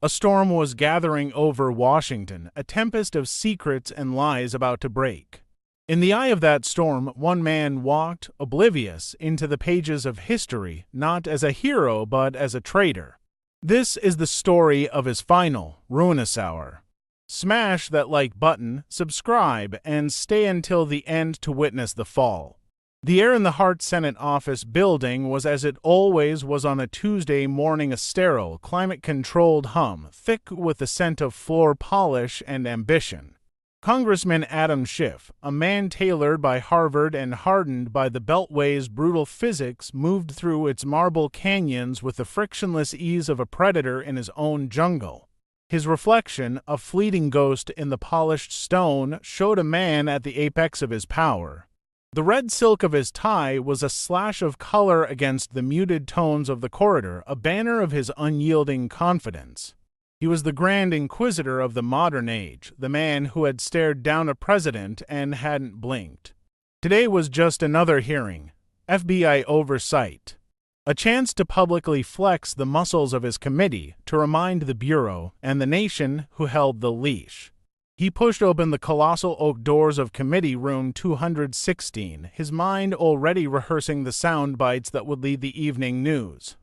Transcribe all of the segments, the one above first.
A storm was gathering over Washington, a tempest of secrets and lies about to break. In the eye of that storm, one man walked, oblivious, into the pages of history, not as a hero but as a traitor. This is the story of his final, ruinous hour. Smash that like button, subscribe, and stay until the end to witness the fall. The air in the Hart Senate office building was as it always was on a Tuesday morning, a sterile, climate-controlled hum, thick with the scent of floor polish and ambition. Congressman Adam Schiff, a man tailored by Harvard and hardened by the Beltway's brutal physics, moved through its marble canyons with the frictionless ease of a predator in his own jungle. His reflection, a fleeting ghost in the polished stone, showed a man at the apex of his power. The red silk of his tie was a slash of color against the muted tones of the corridor, a banner of his unyielding confidence. He was the grand inquisitor of the modern age, the man who had stared down a president and hadn't blinked. Today was just another hearing, FBI oversight. A chance to publicly flex the muscles of his committee, to remind the Bureau and the nation who held the leash. He pushed open the colossal oak doors of Committee Room 216, his mind already rehearsing the sound bites that would lead the evening news.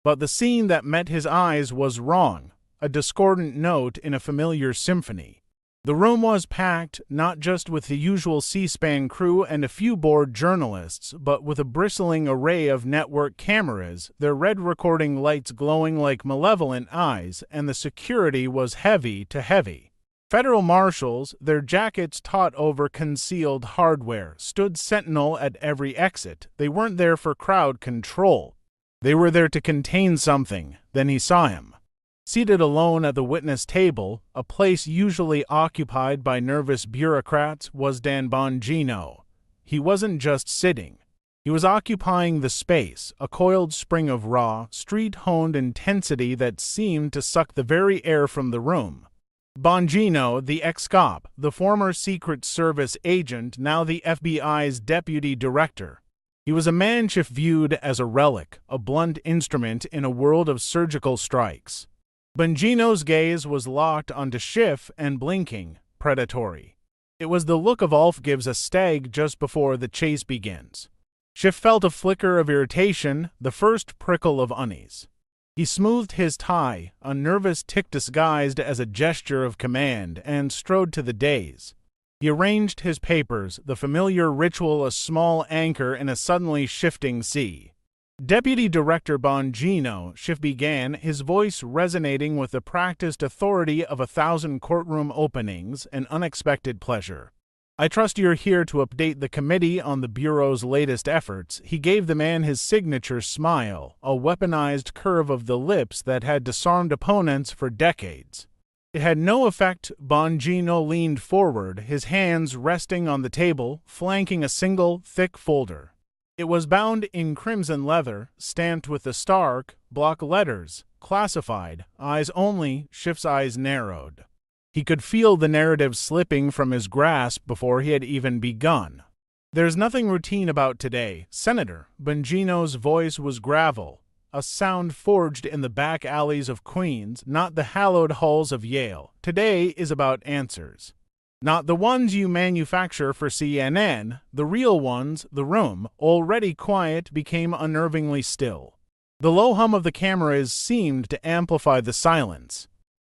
But the scene that met his eyes was wrong. A discordant note in a familiar symphony. The room was packed, not just with the usual C-SPAN crew and a few bored journalists, but with a bristling array of network cameras, their red recording lights glowing like malevolent eyes, and the security was heavy to heavy. Federal marshals, their jackets taut over concealed hardware, stood sentinel at every exit. They weren't there for crowd control. They were there to contain something. Then he saw him. Seated alone at the witness table, a place usually occupied by nervous bureaucrats, was Dan Bongino. He wasn't just sitting. He was occupying the space, a coiled spring of raw, street-honed intensity that seemed to suck the very air from the room. Bongino, the ex-cop, the former Secret Service agent, now the FBI's deputy director. He was a man Schiff viewed as a relic, a blunt instrument in a world of surgical strikes. Bongino's gaze was locked onto Schiff and blinking, predatory. It was the look of Ulf gives a stag just before the chase begins. Schiff felt a flicker of irritation, the first prickle of unease. He smoothed his tie, a nervous tic disguised as a gesture of command, and strode to the dais. He arranged his papers, the familiar ritual, a small anchor in a suddenly shifting sea. Deputy Director Bongino, Schiff began, his voice resonating with the practiced authority of 1,000 courtroom openings, an unexpected pleasure. I trust you're here to update the committee on the Bureau's latest efforts. He gave the man his signature smile, a weaponized curve of the lips that had disarmed opponents for decades. It had no effect. Bongino leaned forward, his hands resting on the table, flanking a single, thick folder. It was bound in crimson leather, stamped with the stark, block letters, classified, eyes only. Schiff's eyes narrowed. He could feel the narrative slipping from his grasp before he had even begun. There's nothing routine about today, Senator. Bongino's voice was gravel, a sound forged in the back alleys of Queens, not the hallowed halls of Yale. Today is about answers. Not the ones you manufacture for CNN, the real ones. The room, already quiet, became unnervingly still. The low hum of the cameras seemed to amplify the silence.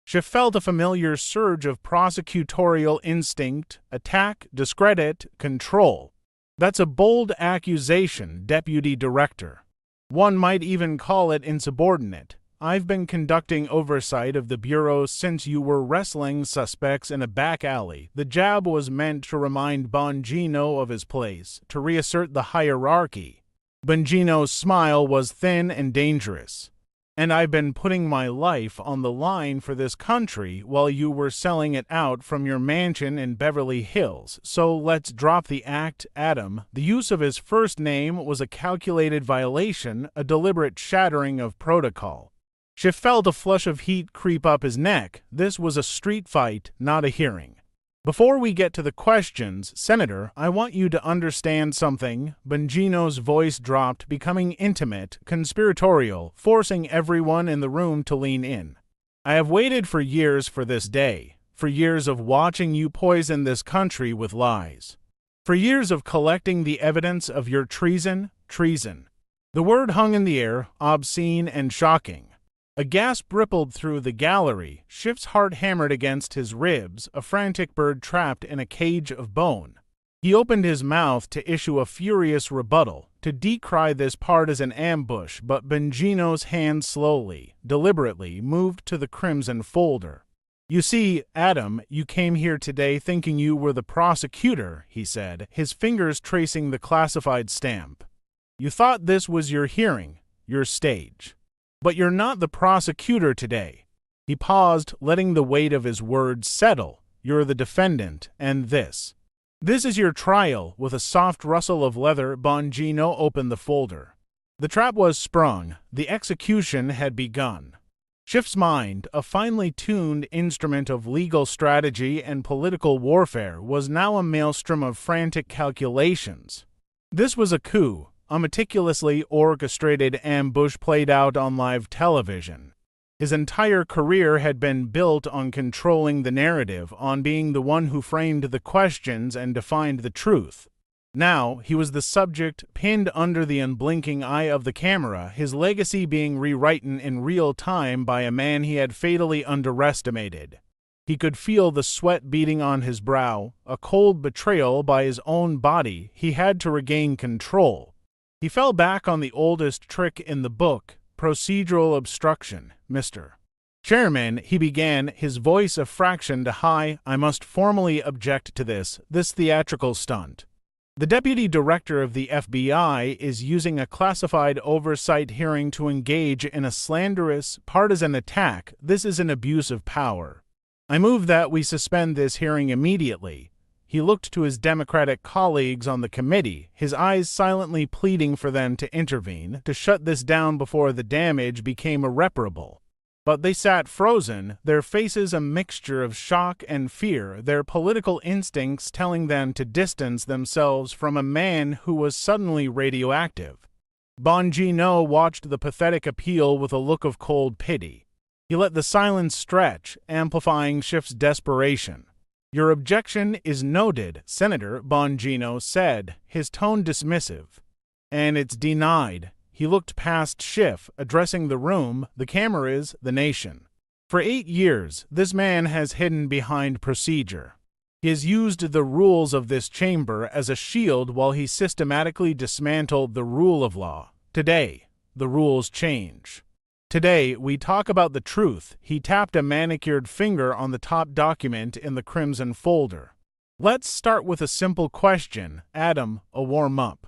Schiff felt a familiar surge of prosecutorial instinct, attack, discredit, control. That's a bold accusation, Deputy Director. One might even call it insubordinate. I've been conducting oversight of the Bureau since you were wrestling suspects in a back alley. The jab was meant to remind Bongino of his place, to reassert the hierarchy. Bongino's smile was thin and dangerous. And I've been putting my life on the line for this country while you were selling it out from your mansion in Beverly Hills. So let's drop the act, Adam. The use of his first name was a calculated violation, a deliberate shattering of protocol. Schiff felt a flush of heat creep up his neck. This was a street fight, not a hearing. Before we get to the questions, Senator, I want you to understand something. Bongino's voice dropped, becoming intimate, conspiratorial, forcing everyone in the room to lean in. I have waited for years for this day, for years of watching you poison this country with lies, for years of collecting the evidence of your treason. The word hung in the air, obscene and shocking. A gasp rippled through the gallery. Schiff's heart hammered against his ribs, a frantic bird trapped in a cage of bone. He opened his mouth to issue a furious rebuttal, to decry this part as an ambush, but Bongino's hand slowly, deliberately moved to the crimson folder. "You see, Adam, you came here today thinking you were the prosecutor," he said, his fingers tracing the classified stamp. "You thought this was your hearing, your stage. But you're not the prosecutor today." He paused, letting the weight of his words settle. "You're the defendant, and this is your trial." With a soft rustle of leather, Bongino opened the folder. The trap was sprung. The execution had begun. Schiff's mind, a finely tuned instrument of legal strategy and political warfare, was now a maelstrom of frantic calculations. This was a coup, a meticulously orchestrated ambush played out on live television. His entire career had been built on controlling the narrative, on being the one who framed the questions and defined the truth. Now he was the subject, pinned under the unblinking eye of the camera, his legacy being rewritten in real time by a man he had fatally underestimated. He could feel the sweat beading on his brow, a cold betrayal by his own body. He had to regain control. He fell back on the oldest trick in the book, procedural obstruction. "Mr. Chairman," he began, his voice a fraction to high, "I must formally object to this theatrical stunt. The Deputy Director of the FBI is using a classified oversight hearing to engage in a slanderous, partisan attack. This is an abuse of power. I move that we suspend this hearing immediately." He looked to his Democratic colleagues on the committee, his eyes silently pleading for them to intervene, to shut this down before the damage became irreparable. But they sat frozen, their faces a mixture of shock and fear, their political instincts telling them to distance themselves from a man who was suddenly radioactive. Bongino watched the pathetic appeal with a look of cold pity. He let the silence stretch, amplifying Schiff's desperation. "Your objection is noted, Senator," Bongino said, his tone dismissive. "And it's denied." He looked past Schiff, addressing the room, the cameras, the nation. "For 8 years, this man has hidden behind procedure. He has used the rules of this chamber as a shield while he systematically dismantled the rule of law. Today, the rules change. Today, we talk about the truth." He tapped a manicured finger on the top document in the crimson folder. "Let's start with a simple question, Adam, a warm-up.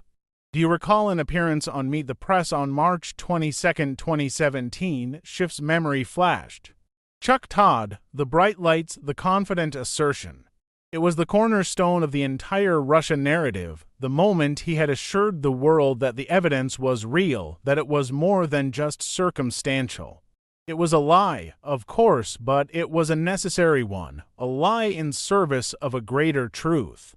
Do you recall an appearance on Meet the Press on March 22, 2017? Schiff's memory flashed. Chuck Todd, the bright lights, the confident assertion. It was the cornerstone of the entire Russia narrative, the moment he had assured the world that the evidence was real, that it was more than just circumstantial. It was a lie, of course, but it was a necessary one, a lie in service of a greater truth.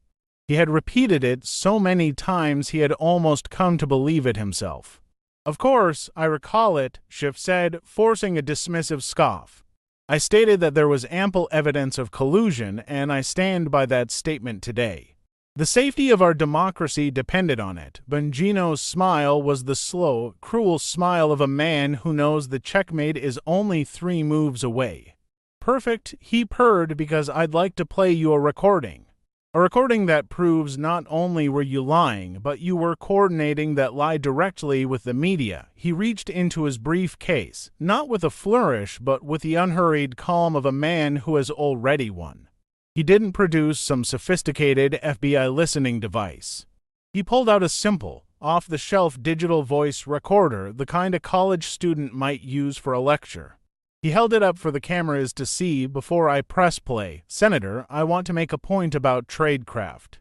He had repeated it so many times he had almost come to believe it himself. "Of course, I recall it," Schiff said, forcing a dismissive scoff. "I stated that there was ample evidence of collusion, and I stand by that statement today. The safety of our democracy depended on it." Bongino's smile was the slow, cruel smile of a man who knows the checkmate is only 3 moves away. "Perfect," he purred, "because I'd like to play you a recording. A recording that proves not only were you lying, but you were coordinating that lie directly with the media." He reached into his briefcase, not with a flourish, but with the unhurried calm of a man who has already won. He didn't produce some sophisticated FBI listening device. He pulled out a simple, off-the-shelf digital voice recorder, the kind a college student might use for a lecture. He held it up for the cameras to see. "Before I press play, Senator, I want to make a point about tradecraft.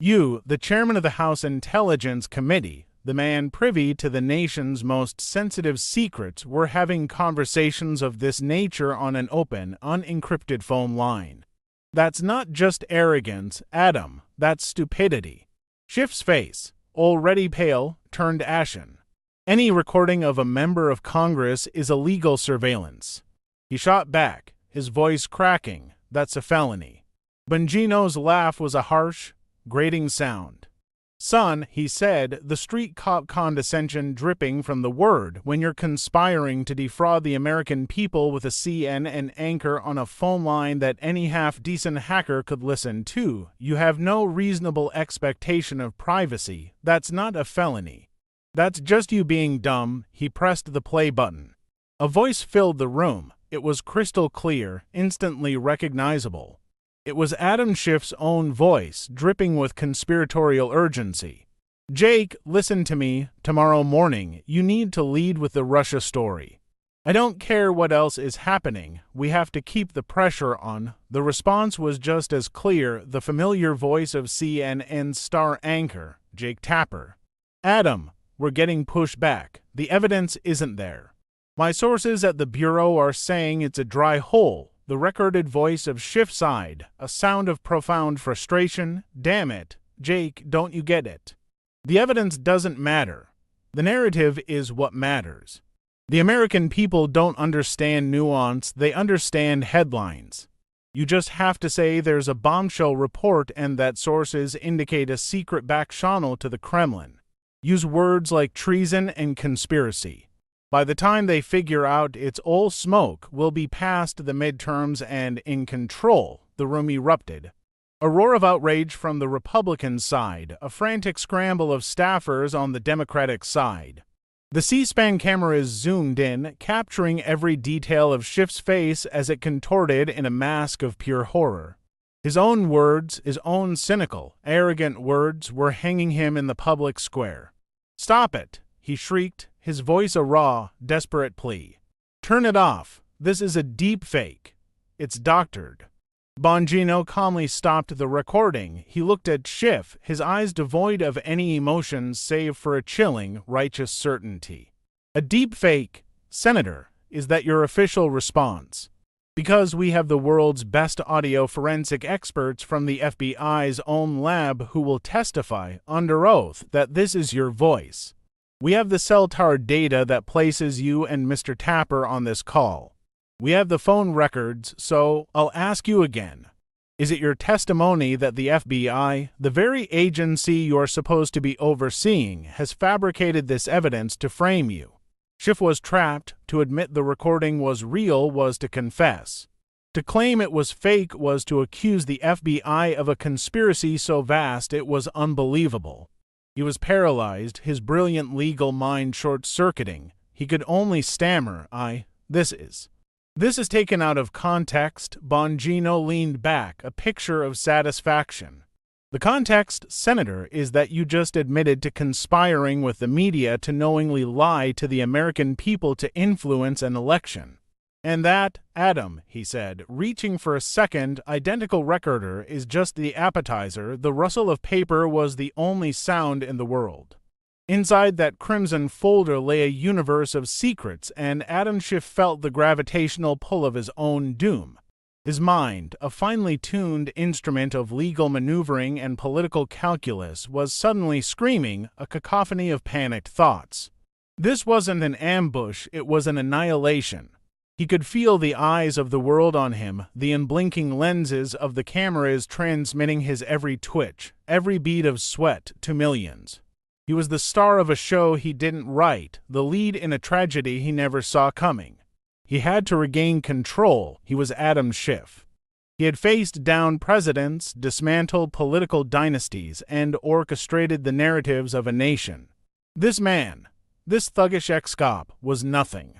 You, the chairman of the House Intelligence Committee, the man privy to the nation's most sensitive secrets, were having conversations of this nature on an open, unencrypted phone line. That's not just arrogance, Adam, that's stupidity." Schiff's face, already pale, turned ashen. "Any recording of a member of Congress is illegal surveillance. He shot back, his voice cracking. That's a felony. Bongino's laugh was a harsh, grating sound. Son, he said, the street cop condescension dripping from the word when you're conspiring to defraud the American people with a CNN anchor on a phone line that any half-decent hacker could listen to. You have no reasonable expectation of privacy. That's not a felony. That's just you being dumb. He pressed the play button. A voice filled the room. It was crystal clear, instantly recognizable. It was Adam Schiff's own voice, dripping with conspiratorial urgency. Jake, listen to me. Tomorrow morning, you need to lead with the Russia story. I don't care what else is happening. We have to keep the pressure on. The response was just as clear, the familiar voice of CNN's star anchor, Jake Tapper. Adam, we're getting pushed back. The evidence isn't there. My sources at the Bureau are saying it's a dry hole. The recorded voice of Schiff sighed, a sound of profound frustration. Damn it, Jake, don't you get it? The evidence doesn't matter. The narrative is what matters. The American people don't understand nuance, they understand headlines. You just have to say there's a bombshell report and that sources indicate a secret back channel to the Kremlin. Use words like treason and conspiracy. By the time they figure out it's all smoke, we'll be past the midterms and in control, the room erupted. A roar of outrage from the Republican side, a frantic scramble of staffers on the Democratic side. The C-SPAN cameras zoomed in, capturing every detail of Schiff's face as it contorted in a mask of pure horror. His own words, his own cynical, arrogant words, were hanging him in the public square. "Stop it!" he shrieked, his voice a raw, desperate plea. "Turn it off. This is a deep fake. It's doctored." Bongino calmly stopped the recording. He looked at Schiff, his eyes devoid of any emotion save for a chilling, righteous certainty. "A deep fake, Senator, is that your official response? Because we have the world's best audio forensic experts from the FBI's own lab who will testify under oath that this is your voice. We have the cell tower data that places you and Mr. Tapper on this call. We have the phone records, so I'll ask you again. Is it your testimony that the FBI, the very agency you're supposed to be overseeing, has fabricated this evidence to frame you?" Schiff was trapped. To admit the recording was real was to confess. To claim it was fake was to accuse the FBI of a conspiracy so vast it was unbelievable. He was paralyzed, his brilliant legal mind short-circuiting. He could only stammer, This is taken out of context." Bongino leaned back, a picture of satisfaction. "The context, Senator, is that you just admitted to conspiring with the media to knowingly lie to the American people to influence an election. And that, Adam," he said, reaching for a second, identical recorder, "is just the appetizer. The rustle of paper was the only sound in the world. Inside that crimson folder lay a universe of secrets, and Adam Schiff felt the gravitational pull of his own doom. His mind, a finely tuned instrument of legal maneuvering and political calculus, was suddenly screaming, a cacophony of panicked thoughts. This wasn't an ambush, it was an annihilation. He could feel the eyes of the world on him, the unblinking lenses of the cameras transmitting his every twitch, every bead of sweat to millions. He was the star of a show he didn't write, the lead in a tragedy he never saw coming. He had to regain control. He was Adam Schiff. He had faced down presidents, dismantled political dynasties, and orchestrated the narratives of a nation. This man, this thuggish ex-cop, was nothing.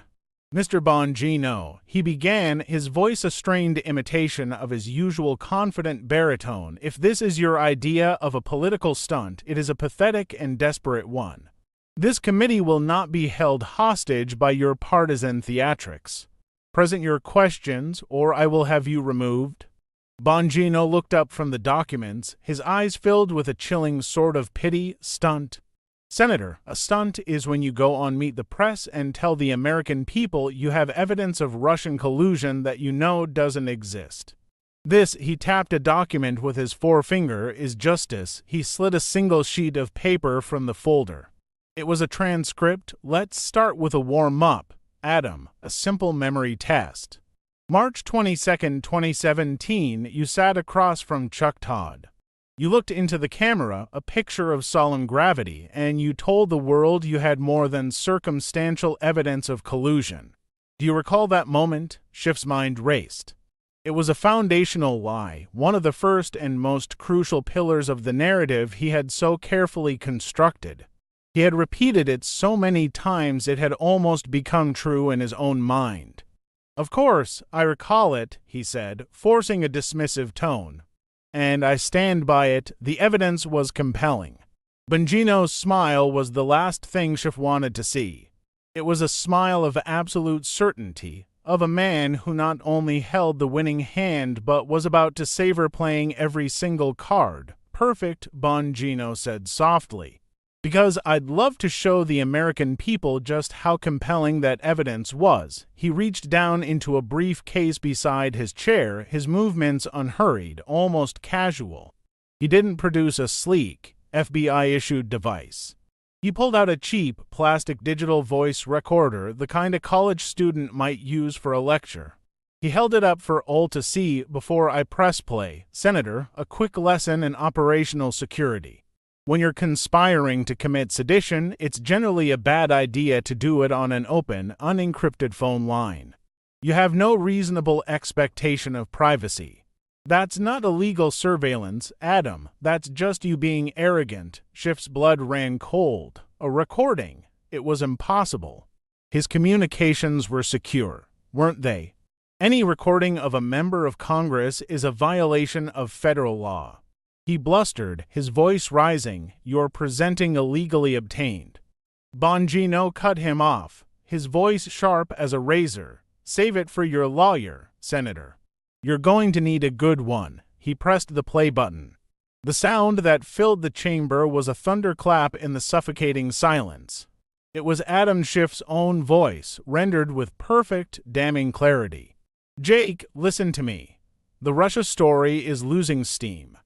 "Mr. Bongino," he began, his voice a strained imitation of his usual confident baritone, "if this is your idea of a political stunt, it is a pathetic and desperate one. This committee will not be held hostage by your partisan theatrics. Present your questions, or I will have you removed." Bongino looked up from the documents, his eyes filled with a chilling sort of pity. "Stunt? Senator, a stunt is when you go on Meet the Press and tell the American people you have evidence of Russian collusion that you know doesn't exist. This," he tapped a document with his forefinger, "is justice." He slid a single sheet of paper from the folder. It was a transcript. "Let's start with a warm-up. Adam, a simple memory test. March 22, 2017, you sat across from Chuck Todd. You looked into the camera, a picture of solemn gravity, and you told the world you had more than circumstantial evidence of collusion. Do you recall that moment? Schiff's mind raced. It was a foundational lie, one of the first and most crucial pillars of the narrative he had so carefully constructed. He had repeated it so many times it had almost become true in his own mind. "Of course, I recall it," he said, forcing a dismissive tone. "And I stand by it. The evidence was compelling." Bongino's smile was the last thing Schiff wanted to see. It was a smile of absolute certainty, of a man who not only held the winning hand but was about to savor playing every single card. "Perfect," Bongino said softly. "Because I'd love to show the American people just how compelling that evidence was." He reached down into a briefcase beside his chair, his movements unhurried, almost casual. He didn't produce a sleek, FBI-issued device. He pulled out a cheap, plastic digital voice recorder, the kind a college student might use for a lecture. He held it up for all to see. "Before I press play, Senator, a quick lesson in operational security. When you're conspiring to commit sedition, it's generally a bad idea to do it on an open, unencrypted phone line. You have no reasonable expectation of privacy. That's not illegal surveillance, Adam. That's just you being arrogant." Schiff's blood ran cold. A recording. It was impossible. His communications were secure, weren't they? Any recording of a member of Congress is a violation of federal law. He blustered, his voice rising. "You're presenting illegally obtained." Bongino cut him off, his voice sharp as a razor. "Save it for your lawyer, Senator. You're going to need a good one." He pressed the play button. The sound that filled the chamber was a thunderclap in the suffocating silence. It was Adam Schiff's own voice, rendered with perfect, damning clarity. "Jake, listen to me. The Russia story is losing steam.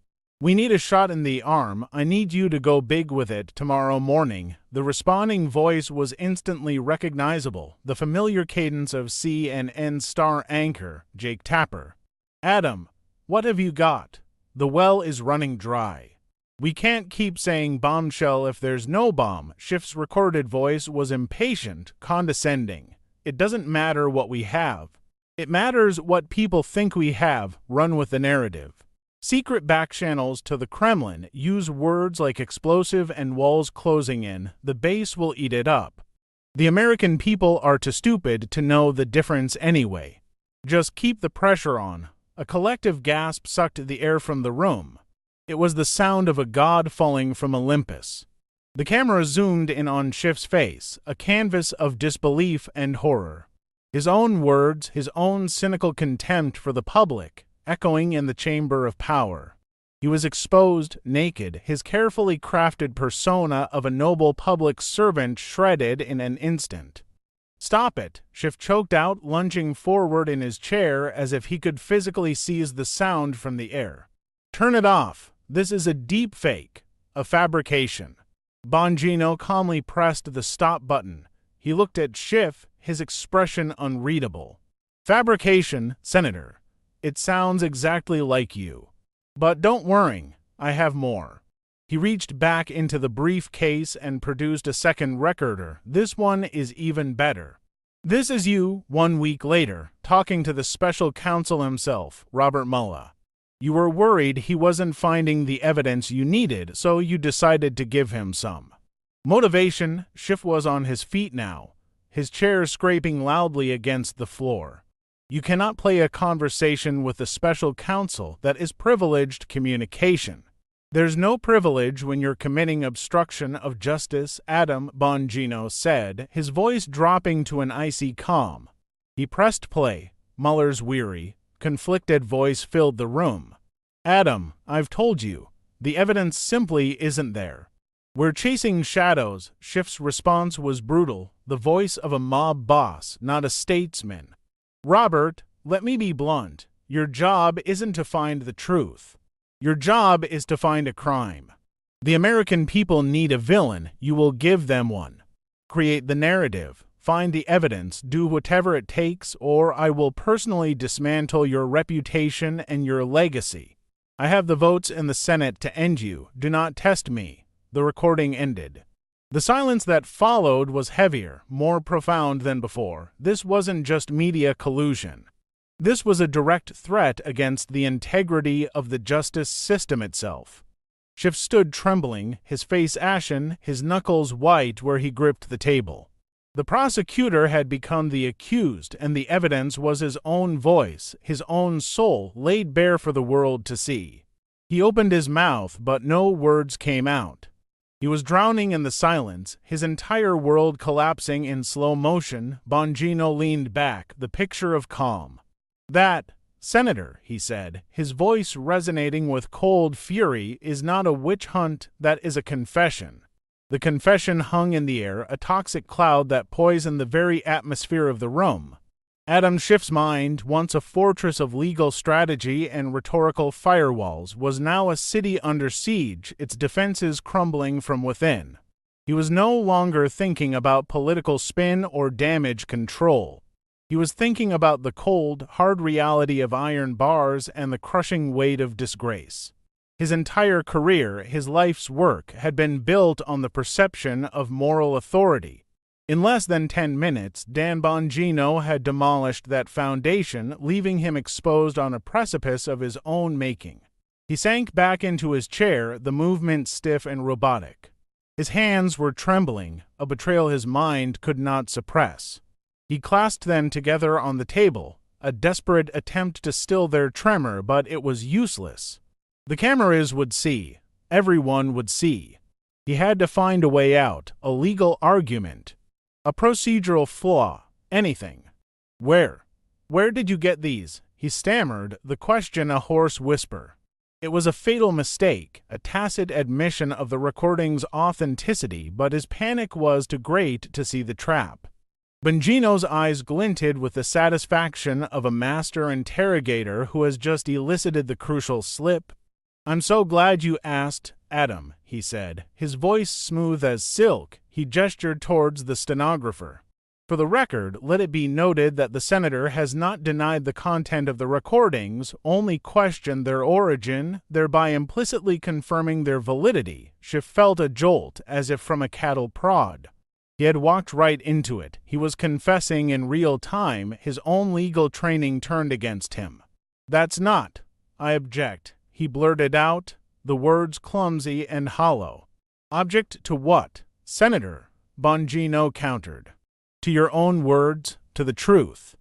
We need a shot in the arm. I need you to go big with it tomorrow morning." The responding voice was instantly recognizable, the familiar cadence of CNN star anchor, Jake Tapper. "Adam, what have you got? The well is running dry. We can't keep saying bombshell if there's no bomb." Schiff's recorded voice was impatient, condescending. "It doesn't matter what we have. It matters what people think we have. Run with the narrative. Secret back channels to the Kremlin. Use words like explosive and walls closing in. The base will eat it up. The American people are too stupid to know the difference anyway. Just keep the pressure on." A collective gasp sucked the air from the room. It was the sound of a god falling from Olympus. The camera zoomed in on Schiff's face, a canvas of disbelief and horror. His own words, his own cynical contempt for the public, echoing in the chamber of power. He was exposed, naked, his carefully crafted persona of a noble public servant shredded in an instant. "Stop it," Schiff choked out, lunging forward in his chair as if he could physically seize the sound from the air. "Turn it off. This is a deep fake, a fabrication." Bongino calmly pressed the stop button. He looked at Schiff, his expression unreadable. "Fabrication, Senator. It sounds exactly like you. But don't worry, I have more." He reached back into the briefcase and produced a second recorder. "This one is even better. This is you, 1 week later, talking to the special counsel himself, Robert Mueller. You were worried he wasn't finding the evidence you needed, so you decided to give him some. Motivation." Schiff was on his feet now, his chair scraping loudly against the floor. "You cannot play a conversation with the special counsel. That is privileged communication. There's no privilege when you're committing obstruction of justice," Adam, Bongino said, his voice dropping to an icy calm. He pressed play. Mueller's weary, conflicted voice filled the room. "Adam, I've told you. The evidence simply isn't there. We're chasing shadows." Schiff's response was brutal, the voice of a mob boss, not a statesman. "Robert, let me be blunt. Your job isn't to find the truth. Your job is to find a crime. The American people need a villain. You will give them one. Create the narrative. find the evidence, do whatever it takes, or I will personally dismantle your reputation and your legacy. I have the votes in the Senate to end you. Do not test me." The recording ended. The silence that followed was heavier, more profound than before. This wasn't just media collusion. This was a direct threat against the integrity of the justice system itself. Schiff stood trembling, his face ashen, his knuckles white where he gripped the table. The prosecutor had become the accused, and the evidence was his own voice, his own soul, laid bare for the world to see. He opened his mouth, but no words came out. He was drowning in the silence, his entire world collapsing in slow motion. Bongino leaned back, the picture of calm. "That, Senator," he said, his voice resonating with cold fury, "is not a witch hunt, that is a confession." The confession hung in the air, a toxic cloud that poisoned the very atmosphere of the room. Adam Schiff's mind, once a fortress of legal strategy and rhetorical firewalls, was now a city under siege, its defenses crumbling from within. He was no longer thinking about political spin or damage control. He was thinking about the cold, hard reality of iron bars and the crushing weight of disgrace. His entire career, his life's work, had been built on the perception of moral authority. In less than 10 minutes, Dan Bongino had demolished that foundation, leaving him exposed on a precipice of his own making. He sank back into his chair, the movement stiff and robotic. His hands were trembling, a betrayal his mind could not suppress. He clasped them together on the table, a desperate attempt to still their tremor, but it was useless. The cameras would see. Everyone would see. He had to find a way out, a legal argument, a procedural flaw, anything. Where did you get these?" he stammered, the question a hoarse whisper. It was a fatal mistake, a tacit admission of the recording's authenticity, but his panic was too great to see the trap. Bongino's eyes glinted with the satisfaction of a master interrogator who has just elicited the crucial slip. "I'm so glad you asked, Adam," he said, his voice smooth as silk. He gestured towards the stenographer. "For the record, let it be noted that the senator has not denied the content of the recordings, only questioned their origin, thereby implicitly confirming their validity." Schiff felt a jolt, as if from a cattle prod. He had walked right into it. He was confessing in real time, his own legal training turned against him. "That's not. I object," he blurted out, the words clumsy and hollow. "Object to what, Senator?" Bongino countered. "To your own words, to the truth."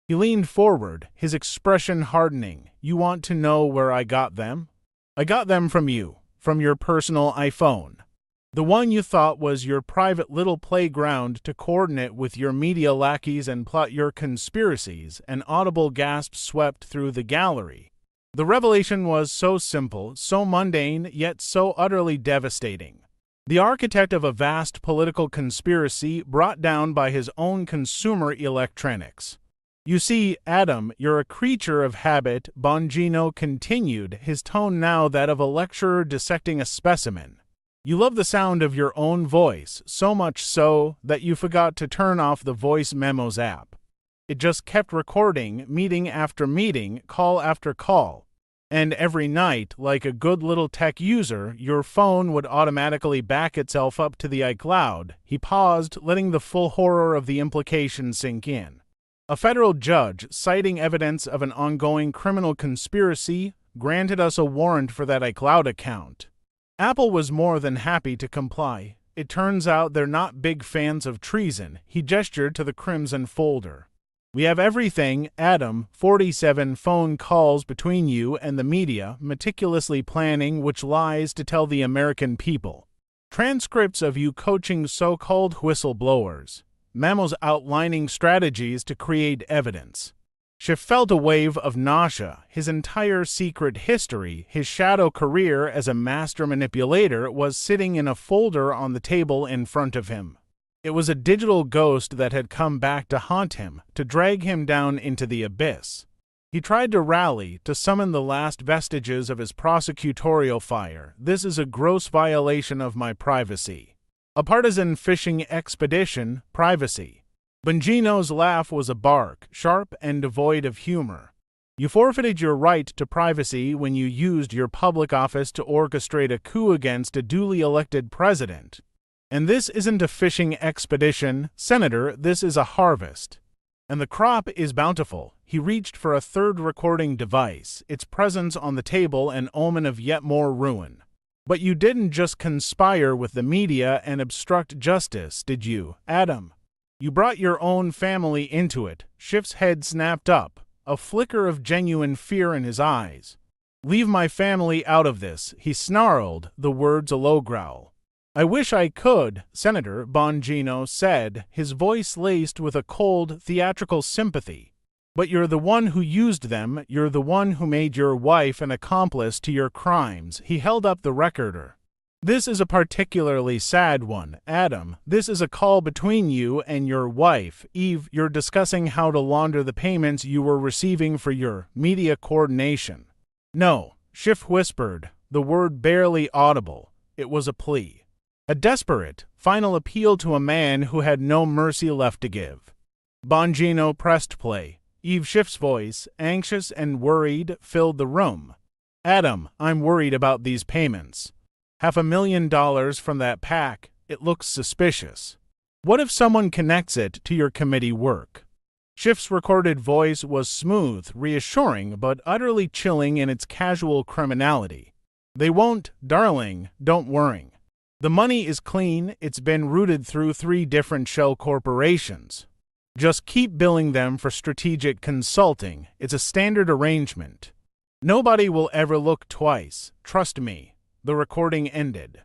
He leaned forward, his expression hardening. "You want to know where I got them? I got them from you, from your personal iPhone. The one you thought was your private little playground to coordinate with your media lackeys and plot your conspiracies." An audible gasp swept through the gallery. The revelation was so simple, so mundane, yet so utterly devastating. The architect of a vast political conspiracy brought down by his own consumer electronics. "You see, Adam, you're a creature of habit," Bongino continued, his tone now that of a lecturer dissecting a specimen. "You love the sound of your own voice, so much so that you forgot to turn off the voice memos app. It just kept recording, meeting after meeting, call after call. And every night, like a good little tech user, your phone would automatically back itself up to the iCloud." He paused, letting the full horror of the implication sink in. "A federal judge, citing evidence of an ongoing criminal conspiracy, granted us a warrant for that iCloud account. Apple was more than happy to comply. It turns out they're not big fans of treason." He gestured to the crimson folder. "We have everything, Adam, 47 phone calls between you and the media, meticulously planning which lies to tell the American people. Transcripts of you coaching so-called whistleblowers. Memos outlining strategies to create evidence." Schiff felt a wave of nausea. His entire secret history, his shadow career as a master manipulator, was sitting in a folder on the table in front of him. It was a digital ghost that had come back to haunt him, to drag him down into the abyss. He tried to rally, to summon the last vestiges of his prosecutorial fire. "This is a gross violation of my privacy. A partisan fishing expedition, privacy. Bongino's laugh was a bark, sharp and devoid of humor. You forfeited your right to privacy when you used your public office to orchestrate a coup against a duly elected president. And this isn't a fishing expedition, Senator, this is a harvest. And the crop is bountiful. He reached for a third recording device, its presence on the table an omen of yet more ruin. But you didn't just conspire with the media and obstruct justice, did you, Adam? You brought your own family into it. Schiff's head snapped up, a flicker of genuine fear in his eyes. Leave my family out of this, he snarled, the words a low growl. I wish I could, Senator, Bongino said, his voice laced with a cold, theatrical sympathy. But you're the one who used them, you're the one who made your wife an accomplice to your crimes. He held up the recorder. This is a particularly sad one, Adam. This is a call between you and your wife. Eve, you're discussing how to launder the payments you were receiving for your media coordination. No, Schiff whispered, the word barely audible. It was a plea. A desperate, final appeal to a man who had no mercy left to give. Bongino pressed play. Eve Schiff's voice, anxious and worried, filled the room. Adam, I'm worried about these payments. $500,000 from that pack, it looks suspicious. What if someone connects it to your committee work? Schiff's recorded voice was smooth, reassuring, but utterly chilling in its casual criminality. They won't, darling, don't worry. The money is clean, it's been routed through 3 different shell corporations. Just keep billing them for strategic consulting, it's a standard arrangement. Nobody will ever look twice, trust me. The recording ended.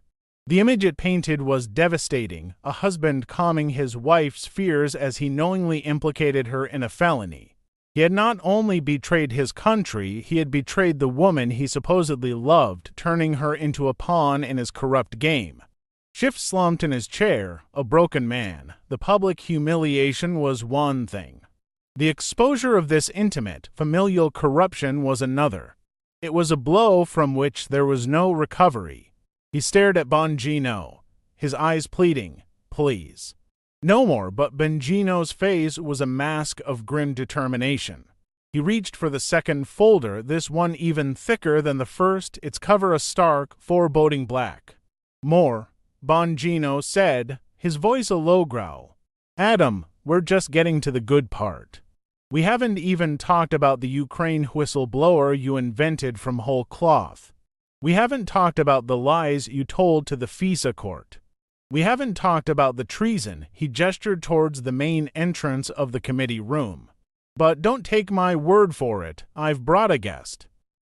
The image it painted was devastating, a husband calming his wife's fears as he knowingly implicated her in a felony. He had not only betrayed his country, he had betrayed the woman he supposedly loved, turning her into a pawn in his corrupt game. Schiff slumped in his chair, a broken man. The public humiliation was one thing. The exposure of this intimate, familial corruption was another. It was a blow from which there was no recovery. He stared at Bongino, his eyes pleading, please. No more, but Bongino's face was a mask of grim determination. He reached for the second folder, this one even thicker than the first, its cover a stark, foreboding black. More, Bongino said, his voice a low growl. Adam, we're just getting to the good part. We haven't even talked about the Ukraine whistleblower you invented from whole cloth. We haven't talked about the lies you told to the FISA court. We haven't talked about the treason. He gestured towards the main entrance of the committee room. But don't take my word for it. I've brought a guest.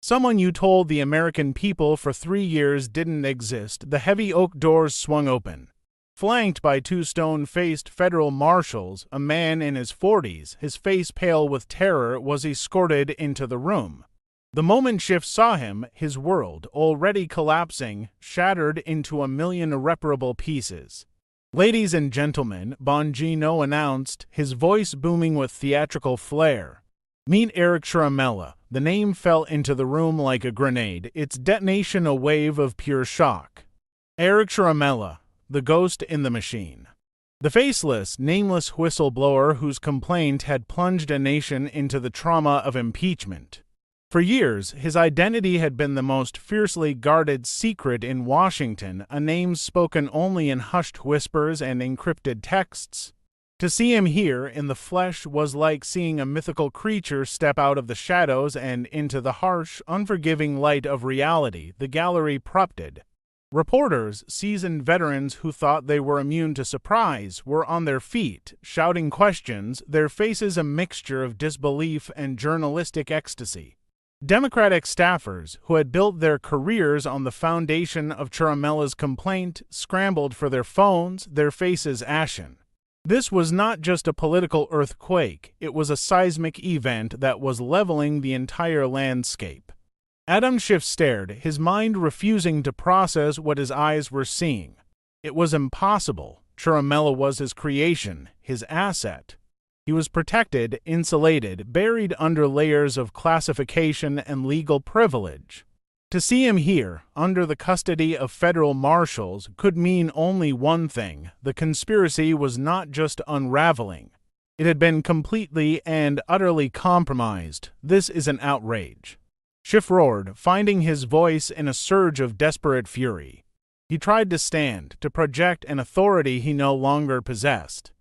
Someone you told the American people for 3 years didn't exist. The heavy oak doors swung open. Flanked by 2 stone-faced federal marshals, a man in his 40s, his face pale with terror, was escorted into the room. The moment Schiff saw him, his world, already collapsing, shattered into 1,000,000 irreparable pieces. Ladies and gentlemen, Bongino announced, his voice booming with theatrical flair. Meet Eric Chiaramella. The name fell into the room like a grenade, its detonation a wave of pure shock. Eric Chiaramella, the ghost in the machine. The faceless, nameless whistleblower whose complaint had plunged a nation into the trauma of impeachment. For years, his identity had been the most fiercely guarded secret in Washington, a name spoken only in hushed whispers and encrypted texts. To see him here in the flesh was like seeing a mythical creature step out of the shadows and into the harsh, unforgiving light of reality, the gallery erupted. Reporters, seasoned veterans who thought they were immune to surprise, were on their feet, shouting questions, their faces a mixture of disbelief and journalistic ecstasy. Democratic staffers, who had built their careers on the foundation of Chiaramella's complaint, scrambled for their phones, their faces ashen. This was not just a political earthquake, it was a seismic event that was leveling the entire landscape. Adam Schiff stared, his mind refusing to process what his eyes were seeing. It was impossible. Chiaramella was his creation, his asset. He was protected, insulated, buried under layers of classification and legal privilege. To see him here, under the custody of federal marshals, could mean only one thing. The conspiracy was not just unraveling. It had been completely and utterly compromised. This is an outrage. Schiff roared, finding his voice in a surge of desperate fury. He tried to stand, to project an authority he no longer possessed.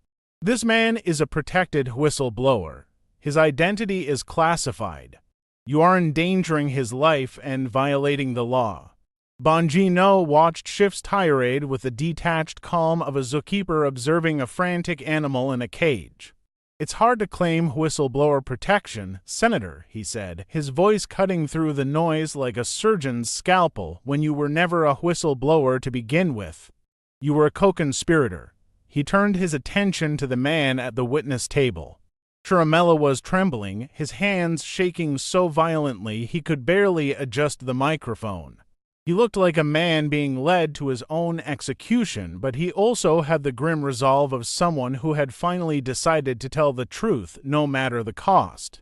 This man is a protected whistleblower. His identity is classified. You are endangering his life and violating the law. Bongino watched Schiff's tirade with the detached calm of a zookeeper observing a frantic animal in a cage. It's hard to claim whistleblower protection, Senator, he said, his voice cutting through the noise like a surgeon's scalpel, when you were never a whistleblower to begin with. You were a co-conspirator. He turned his attention to the man at the witness table. Ciaramella was trembling, his hands shaking so violently he could barely adjust the microphone. He looked like a man being led to his own execution, but he also had the grim resolve of someone who had finally decided to tell the truth, no matter the cost.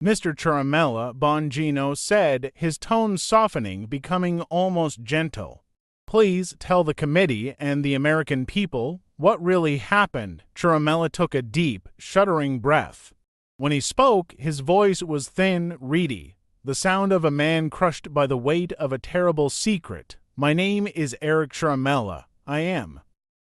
Mr. Ciaramella, Bongino said, his tone softening, becoming almost gentle. Please tell the committee and the American people what really happened. Ciaramella took a deep, shuddering breath. When he spoke, his voice was thin, reedy. The sound of a man crushed by the weight of a terrible secret. My name is Eric Ciaramella.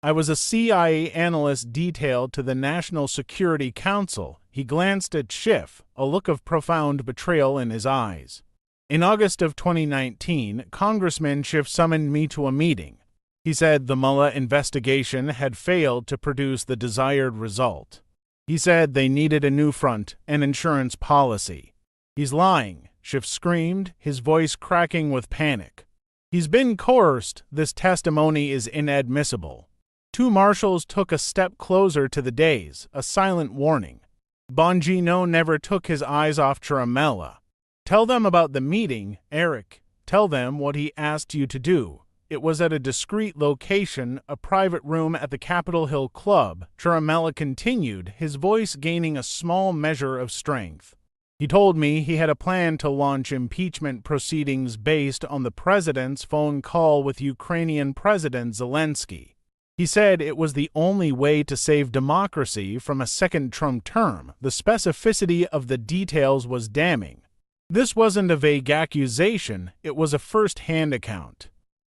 I was a CIA analyst detailed to the National Security Council. He glanced at Schiff, a look of profound betrayal in his eyes. In August of 2019, Congressman Schiff summoned me to a meeting. He said the Mueller investigation had failed to produce the desired result. He said they needed a new front, an insurance policy. He's lying. Schiff screamed, his voice cracking with panic. He's been coerced. This testimony is inadmissible. Two marshals took a step closer to the dais, a silent warning. Bongino never took his eyes off Ciaramella. Tell them about the meeting, Eric. Tell them what he asked you to do. It was at a discreet location, a private room at the Capitol Hill Club. Ciaramella continued, his voice gaining a small measure of strength. He told me he had a plan to launch impeachment proceedings based on the president's phone call with Ukrainian President Zelensky. He said it was the only way to save democracy from a second Trump term. The specificity of the details was damning. This wasn't a vague accusation, it was a first-hand account.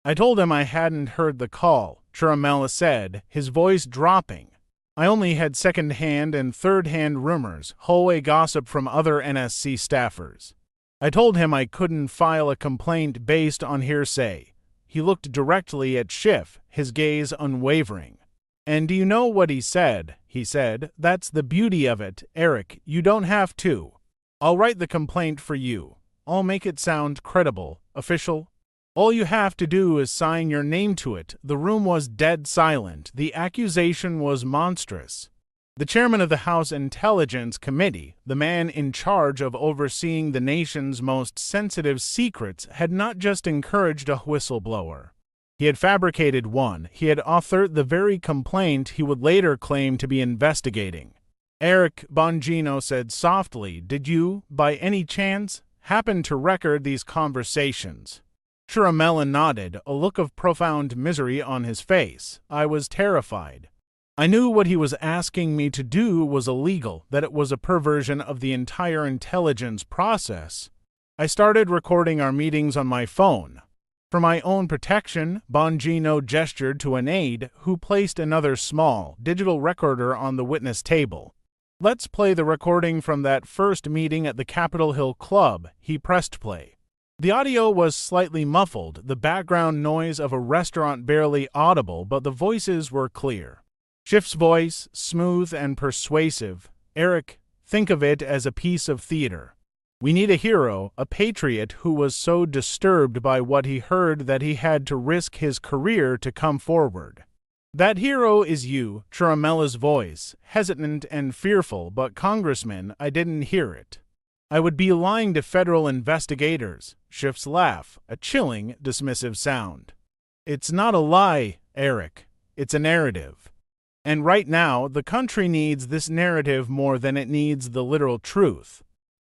I told him I hadn't heard the call, Ciaramella said, his voice dropping. I only had second-hand and third-hand rumors, hallway gossip from other NSC staffers. I told him I couldn't file a complaint based on hearsay. He looked directly at Schiff, his gaze unwavering. And do you know what he said? He said, that's the beauty of it, Eric, you don't have to. I'll write the complaint for you. I'll make it sound credible, official. All you have to do is sign your name to it. The room was dead silent. The accusation was monstrous. The chairman of the House Intelligence Committee, the man in charge of overseeing the nation's most sensitive secrets, had not just encouraged a whistleblower. He had fabricated one. He had authored the very complaint he would later claim to be investigating. Eric, Bongino said softly, did you, by any chance, happen to record these conversations? Ciaramella nodded, a look of profound misery on his face. I was terrified. I knew what he was asking me to do was illegal, that it was a perversion of the entire intelligence process. I started recording our meetings on my phone. For my own protection, Bongino gestured to an aide who placed another small, digital recorder on the witness table. Let's play the recording from that first meeting at the Capitol Hill Club. He pressed play. The audio was slightly muffled, the background noise of a restaurant barely audible, but the voices were clear. Schiff's voice, smooth and persuasive. Eric, think of it as a piece of theater. We need a hero, a patriot who was so disturbed by what he heard that he had to risk his career to come forward. That hero is you, Ciaramella's voice, hesitant and fearful, but Congressman, I didn't hear it. I would be lying to federal investigators. Schiff's laugh, a chilling, dismissive sound. It's not a lie, Eric. It's a narrative. And right now, the country needs this narrative more than it needs the literal truth.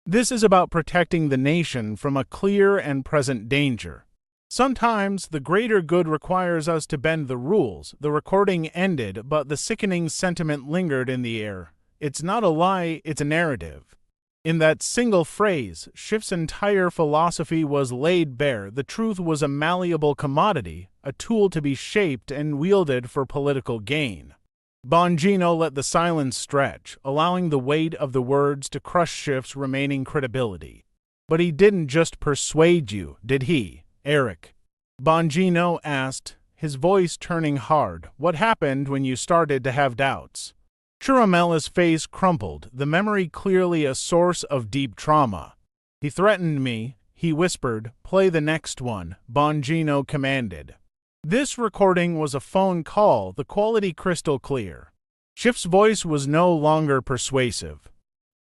This is about protecting the nation from a clear and present danger. Sometimes the greater good requires us to bend the rules. The recording ended, but the sickening sentiment lingered in the air. It's not a lie, it's a narrative. In that single phrase, Schiff's entire philosophy was laid bare. The truth was a malleable commodity, a tool to be shaped and wielded for political gain. Bongino let the silence stretch, allowing the weight of the words to crush Schiff's remaining credibility. But he didn't just persuade you, did he, Eric? Bongino asked, his voice turning hard. What happened when you started to have doubts? Chiramella's face crumpled, the memory clearly a source of deep trauma. He threatened me, he whispered. Play the next one, Bongino commanded. This recording was a phone call, the quality crystal clear. Schiff's voice was no longer persuasive.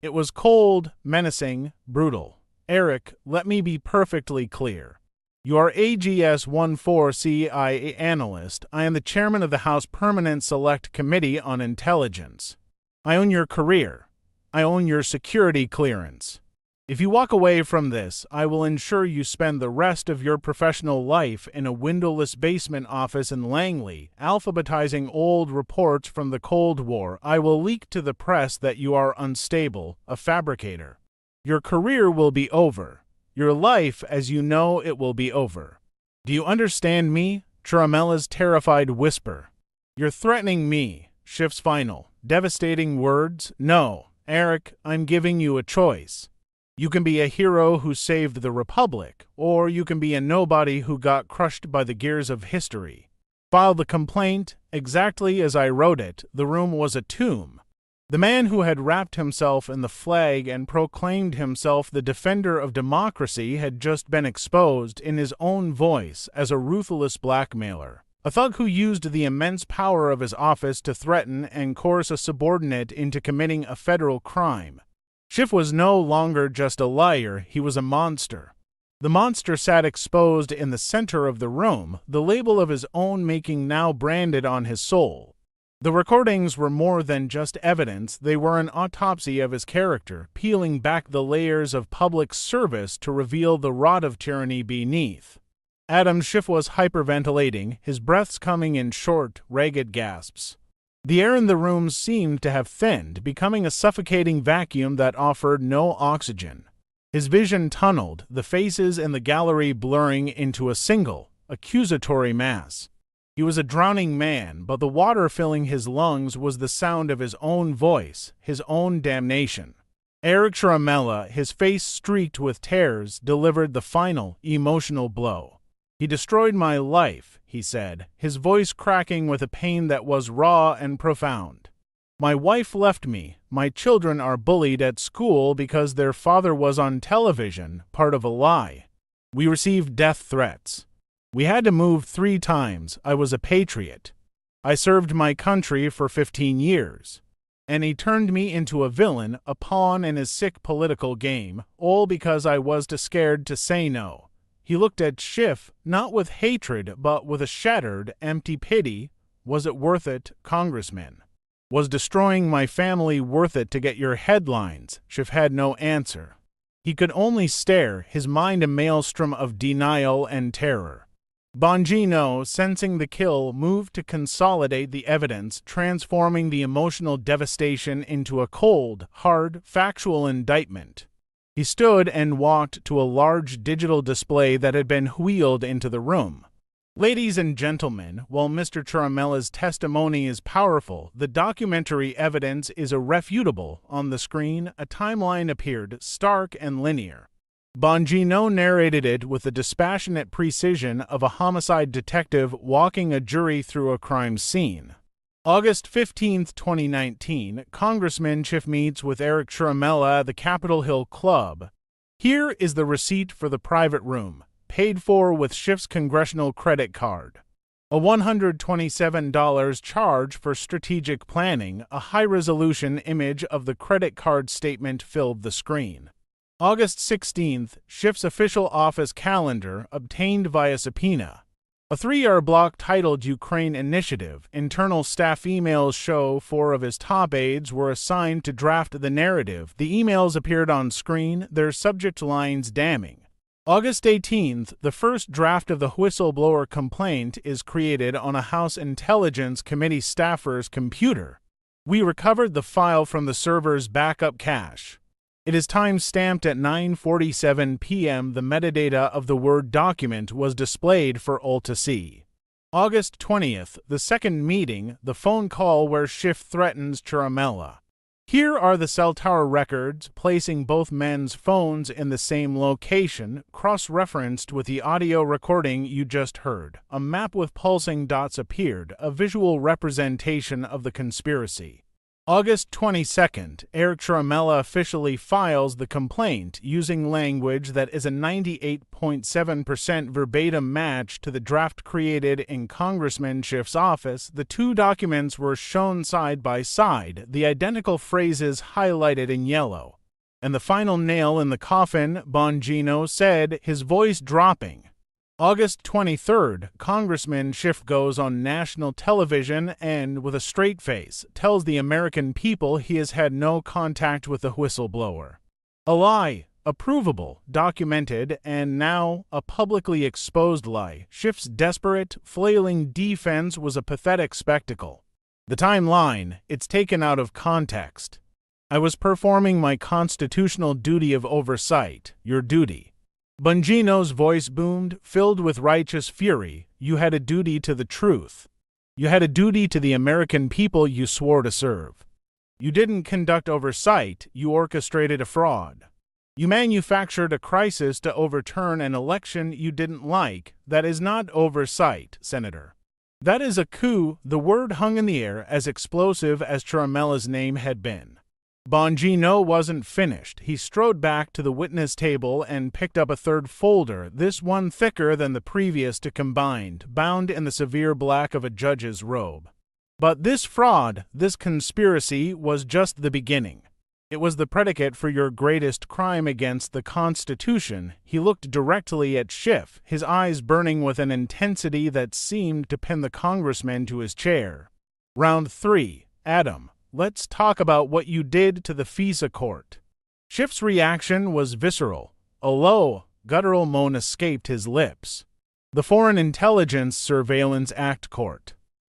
It was cold, menacing, brutal. Eric, let me be perfectly clear. You are AGS-14 CIA analyst. I am the chairman of the House Permanent Select Committee on Intelligence. I own your career. I own your security clearance. If you walk away from this, I will ensure you spend the rest of your professional life in a windowless basement office in Langley, alphabetizing old reports from the Cold War. I will leak to the press that you are unstable, a fabricator. Your career will be over. Your life, as you know it, will be over. Do you understand me? Chiramella's terrified whisper. You're threatening me. Schiff's final, devastating words. No, Eric, I'm giving you a choice. You can be a hero who saved the Republic, or you can be a nobody who got crushed by the gears of history. File the complaint. Exactly as I wrote it, the room was a tomb. The man who had wrapped himself in the flag and proclaimed himself the defender of democracy had just been exposed in his own voice as a ruthless blackmailer, a thug who used the immense power of his office to threaten and coerce a subordinate into committing a federal crime. Schiff was no longer just a liar, he was a monster. The monster sat exposed in the center of the room, the label of his own making now branded on his soul. The recordings were more than just evidence, they were an autopsy of his character, peeling back the layers of public service to reveal the rot of tyranny beneath. Adam Schiff was hyperventilating, his breaths coming in short, ragged gasps. The air in the room seemed to have thinned, becoming a suffocating vacuum that offered no oxygen. His vision tunneled, the faces in the gallery blurring into a single, accusatory mass. He was a drowning man, but the water filling his lungs was the sound of his own voice, his own damnation. Eric Chiramella, his face streaked with tears, delivered the final, emotional blow. He destroyed my life, he said, his voice cracking with a pain that was raw and profound. My wife left me. My children are bullied at school because their father was on television, part of a lie. We received death threats. We had to move 3 times. I was a patriot. I served my country for 15 years. And he turned me into a villain, a pawn in his sick political game, all because I was too scared to say no. He looked at Schiff, not with hatred, but with a shattered, empty pity. Was it worth it, Congressman? Was destroying my family worth it to get your headlines? Schiff had no answer. He could only stare, his mind a maelstrom of denial and terror. Bongino, sensing the kill, moved to consolidate the evidence, transforming the emotional devastation into a cold, hard, factual indictment. He stood and walked to a large digital display that had been wheeled into the room. Ladies and gentlemen, while Mr. Chiramella's testimony is powerful, the documentary evidence is irrefutable. On the screen, a timeline appeared, stark and linear. Bongino narrated it with the dispassionate precision of a homicide detective walking a jury through a crime scene. August 15, 2019, Congressman Schiff meets with Eric Chiramella at the Capitol Hill Club. Here is the receipt for the private room, paid for with Schiff's congressional credit card. A $127 charge for strategic planning, a high-resolution image of the credit card statement filled the screen. August 16th, Schiff's official office calendar, obtained via subpoena. A 3-year block titled Ukraine Initiative. Internal staff emails show 4 of his top aides were assigned to draft the narrative. The emails appeared on screen, their subject lines damning. August 18th, the first draft of the whistleblower complaint is created on a House Intelligence Committee staffer's computer. We recovered the file from the server's backup cache. It is time-stamped at 9:47 p.m. The metadata of the Word document was displayed for all to see. August 20th, the second meeting, the phone call where Schiff threatens Chiaramella. Here are the cell tower records, placing both men's phones in the same location, cross-referenced with the audio recording you just heard. A map with pulsing dots appeared, a visual representation of the conspiracy. August 22nd, Eric Chiaramella officially files the complaint using language that is a 98.7% verbatim match to the draft created in Congressman Schiff's office. The two documents were shown side by side, the identical phrases highlighted in yellow. And the final nail in the coffin, Bongino said, his voice dropping. August 23rd, Congressman Schiff goes on national television and, with a straight face, tells the American people he has had no contact with the whistleblower. A lie, a provable, documented, and now a publicly exposed lie. Schiff's desperate, flailing defense was a pathetic spectacle. The timeline, it's taken out of context. I was performing my constitutional duty of oversight, your duty. Bongino's voice boomed, filled with righteous fury. You had a duty to the truth. You had a duty to the American people you swore to serve. You didn't conduct oversight, you orchestrated a fraud. You manufactured a crisis to overturn an election you didn't like. That is not oversight, Senator. That is a coup. The word hung in the air, as explosive as Chiaramella's name had been. Bongino wasn't finished. He strode back to the witness table and picked up a third folder, this one thicker than the previous two combined, bound in the severe black of a judge's robe. But this fraud, this conspiracy, was just the beginning. It was the predicate for your greatest crime against the Constitution. He looked directly at Schiff, his eyes burning with an intensity that seemed to pin the congressman to his chair. Round 3. Adam. Let's talk about what you did to the FISA court. Schiff's reaction was visceral. A low, guttural moan escaped his lips. The Foreign Intelligence Surveillance Act Court.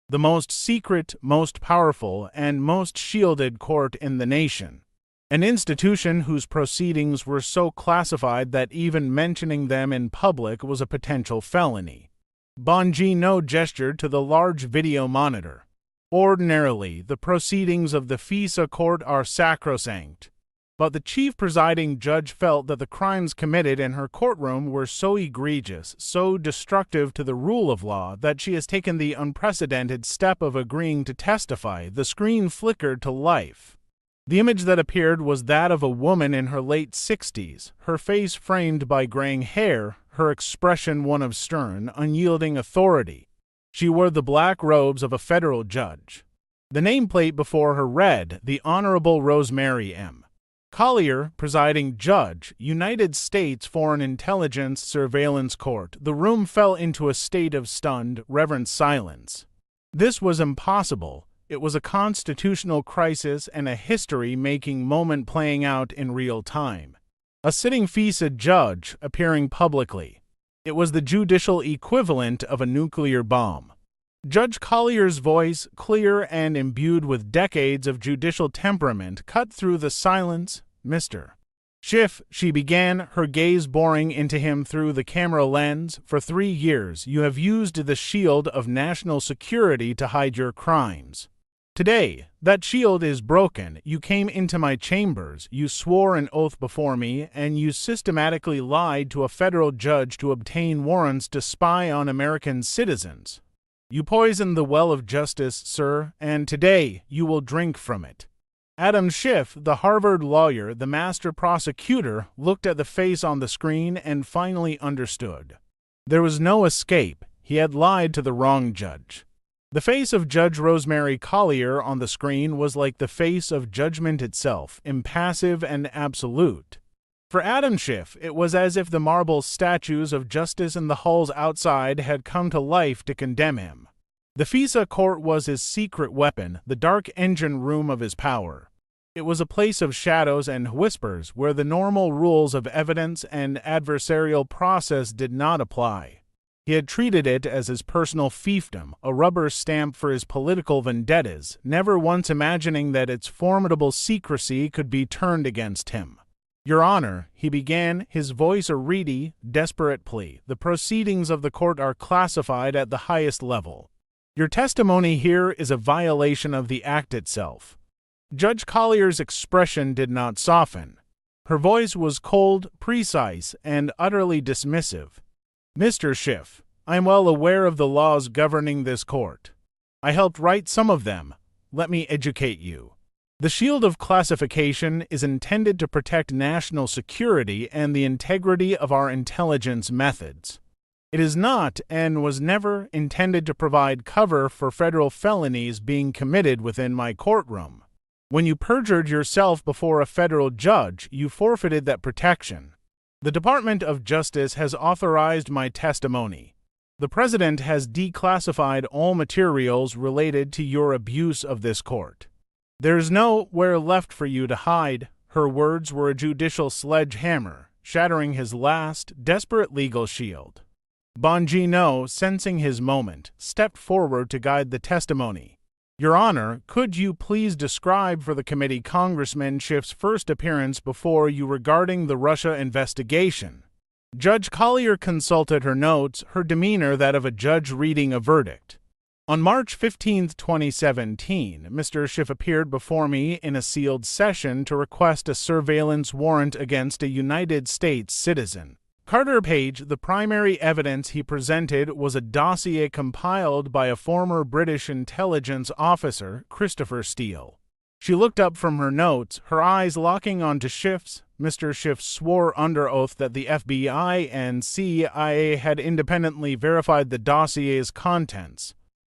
The most secret, most powerful, and most shielded court in the nation. An institution whose proceedings were so classified that even mentioning them in public was a potential felony. Bongino gestured to the large video monitor. Ordinarily, the proceedings of the FISA court are sacrosanct, but the chief presiding judge felt that the crimes committed in her courtroom were so egregious, so destructive to the rule of law, that she has taken the unprecedented step of agreeing to testify. The screen flickered to life. The image that appeared was that of a woman in her late 60s, her face framed by graying hair, her expression one of stern, unyielding authority. She wore the black robes of a federal judge. The nameplate before her read, The Honorable Rosemary M. Collier, presiding judge, United States Foreign Intelligence Surveillance Court. The room fell into a state of stunned, reverent silence. This was impossible. It was a constitutional crisis and a history-making moment playing out in real time. A sitting FISA judge appearing publicly. It was the judicial equivalent of a nuclear bomb. Judge Collier's voice, clear and imbued with decades of judicial temperament, cut through the silence. Mr. Schiff, she began, her gaze boring into him through the camera lens. For 3 years, you have used the shield of national security to hide your crimes. Today, that shield is broken. You came into my chambers, you swore an oath before me, and you systematically lied to a federal judge to obtain warrants to spy on American citizens. You poisoned the well of justice, sir, and today you will drink from it. Adam Schiff, the Harvard lawyer, the master prosecutor, looked at the face on the screen and finally understood. There was no escape. He had lied to the wrong judge. The face of Judge Rosemary Collier on the screen was like the face of judgment itself, impassive and absolute. For Adam Schiff, it was as if the marble statues of justice in the halls outside had come to life to condemn him. The FISA court was his secret weapon, the dark engine room of his power. It was a place of shadows and whispers where the normal rules of evidence and adversarial process did not apply. He had treated it as his personal fiefdom, a rubber stamp for his political vendettas, never once imagining that its formidable secrecy could be turned against him. "Your Honor," he began, his voice a reedy, desperate plea, "the proceedings of the court are classified at the highest level. Your testimony here is a violation of the act itself." Judge Collier's expression did not soften. Her voice was cold, precise, and utterly dismissive. "Mr. Schiff, I am well aware of the laws governing this court. I helped write some of them. Let me educate you. The shield of classification is intended to protect national security and the integrity of our intelligence methods. It is not, and was never, intended to provide cover for federal felonies being committed within my courtroom. When you perjured yourself before a federal judge, you forfeited that protection. The Department of Justice has authorized my testimony. The President has declassified all materials related to your abuse of this court. There's nowhere left for you to hide." Her words were a judicial sledgehammer, shattering his last, desperate legal shield. Bongino, sensing his moment, stepped forward to guide the testimony. "Your Honor, could you please describe for the committee Congressman Schiff's first appearance before you regarding the Russia investigation?" Judge Collier consulted her notes, her demeanor that of a judge reading a verdict. "On March 15, 2017, Mr. Schiff appeared before me in a sealed session to request a surveillance warrant against a United States citizen. Carter Page, the primary evidence he presented was a dossier compiled by a former British intelligence officer, Christopher Steele." She looked up from her notes, her eyes locking onto Schiff's. Mr. Schiff swore under oath that the FBI and CIA had independently verified the dossier's contents.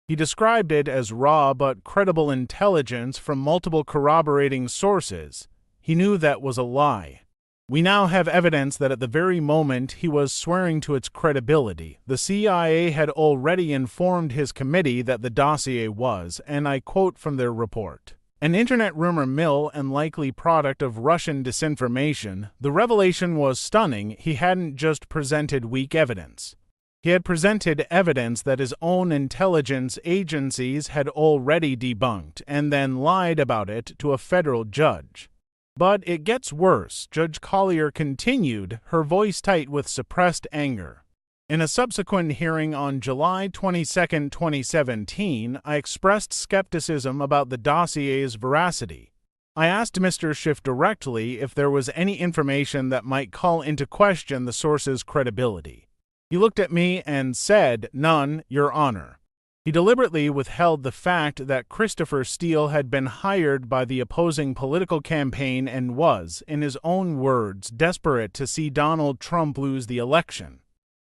He described it as raw but credible intelligence from multiple corroborating sources. He knew that was a lie. "We now have evidence that at the very moment he was swearing to its credibility, the CIA had already informed his committee that the dossier was, and I quote from their report, an internet rumor mill and likely product of Russian disinformation. The revelation was stunning. He hadn't just presented weak evidence. He had presented evidence that his own intelligence agencies had already debunked and then lied about it to a federal judge. But it gets worse," Judge Collier continued, her voice tight with suppressed anger. "In a subsequent hearing on July 22, 2017, I expressed skepticism about the dossier's veracity. I asked Mr. Schiff directly if there was any information that might call into question the source's credibility. He looked at me and said, 'None, Your Honor.' He deliberately withheld the fact that Christopher Steele had been hired by the opposing political campaign and was, in his own words, desperate to see Donald Trump lose the election.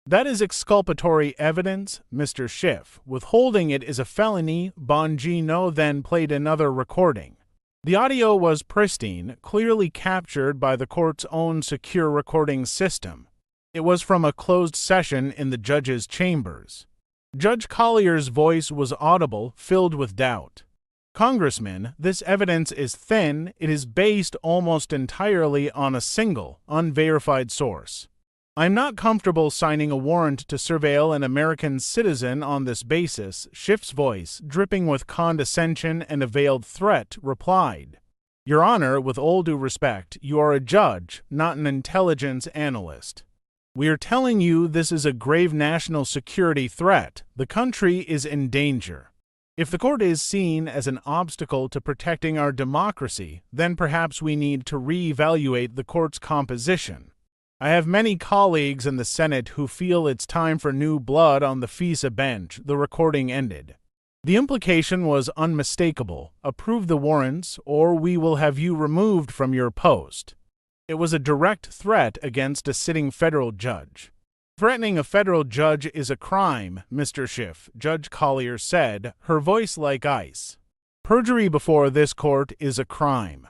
That is exculpatory evidence, Mr. Schiff. Withholding it is a felony." Bongino then played another recording. The audio was pristine, clearly captured by the court's own secure recording system. It was from a closed session in the judge's chambers. Judge Collier's voice was audible, filled with doubt. "Congressman, this evidence is thin. It is based almost entirely on a single, unverified source. I am not comfortable signing a warrant to surveil an American citizen on this basis," Schiff's voice, dripping with condescension and a veiled threat, replied. "Your Honor, with all due respect, you are a judge, not an intelligence analyst. We are telling you this is a grave national security threat. The country is in danger. If the court is seen as an obstacle to protecting our democracy, then perhaps we need to reevaluate the court's composition. I have many colleagues in the Senate who feel it's time for new blood on the FISA bench." The recording ended. The implication was unmistakable. "Approve the warrants, or we will have you removed from your post." It was a direct threat against a sitting federal judge. "Threatening a federal judge is a crime, Mr. Schiff," Judge Collier said, her voice like ice. "Perjury before this court is a crime.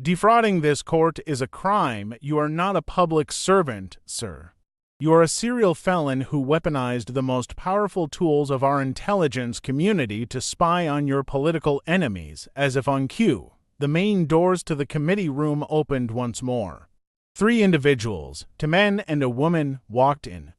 Defrauding this court is a crime. You are not a public servant, sir. You are a serial felon who weaponized the most powerful tools of our intelligence community to spy on your political enemies, as if on cue." The main doors to the committee room opened once more. 3 individuals, 2 men and a woman, walked in.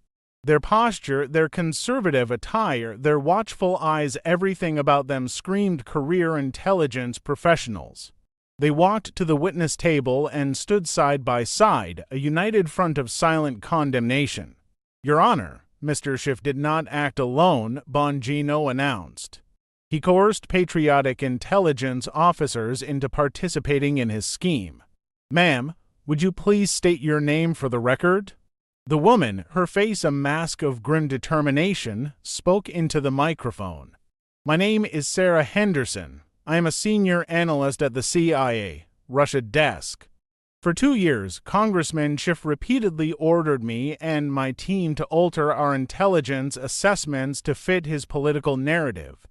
Their posture, their conservative attire, their watchful eyes, everything about them screamed career intelligence professionals. They walked to the witness table and stood side by side, a united front of silent condemnation. "Your Honor, Mr. Schiff did not act alone," Bongino announced. He coerced patriotic intelligence officers into participating in his scheme. "Ma'am, would you please state your name for the record?" The woman, her face a mask of grim determination, spoke into the microphone. "My name is Sarah Henderson. I am a senior analyst at the CIA, Russia desk. For 2 years, Congressman Schiff repeatedly ordered me and my team to alter our intelligence assessments to fit his political narrative.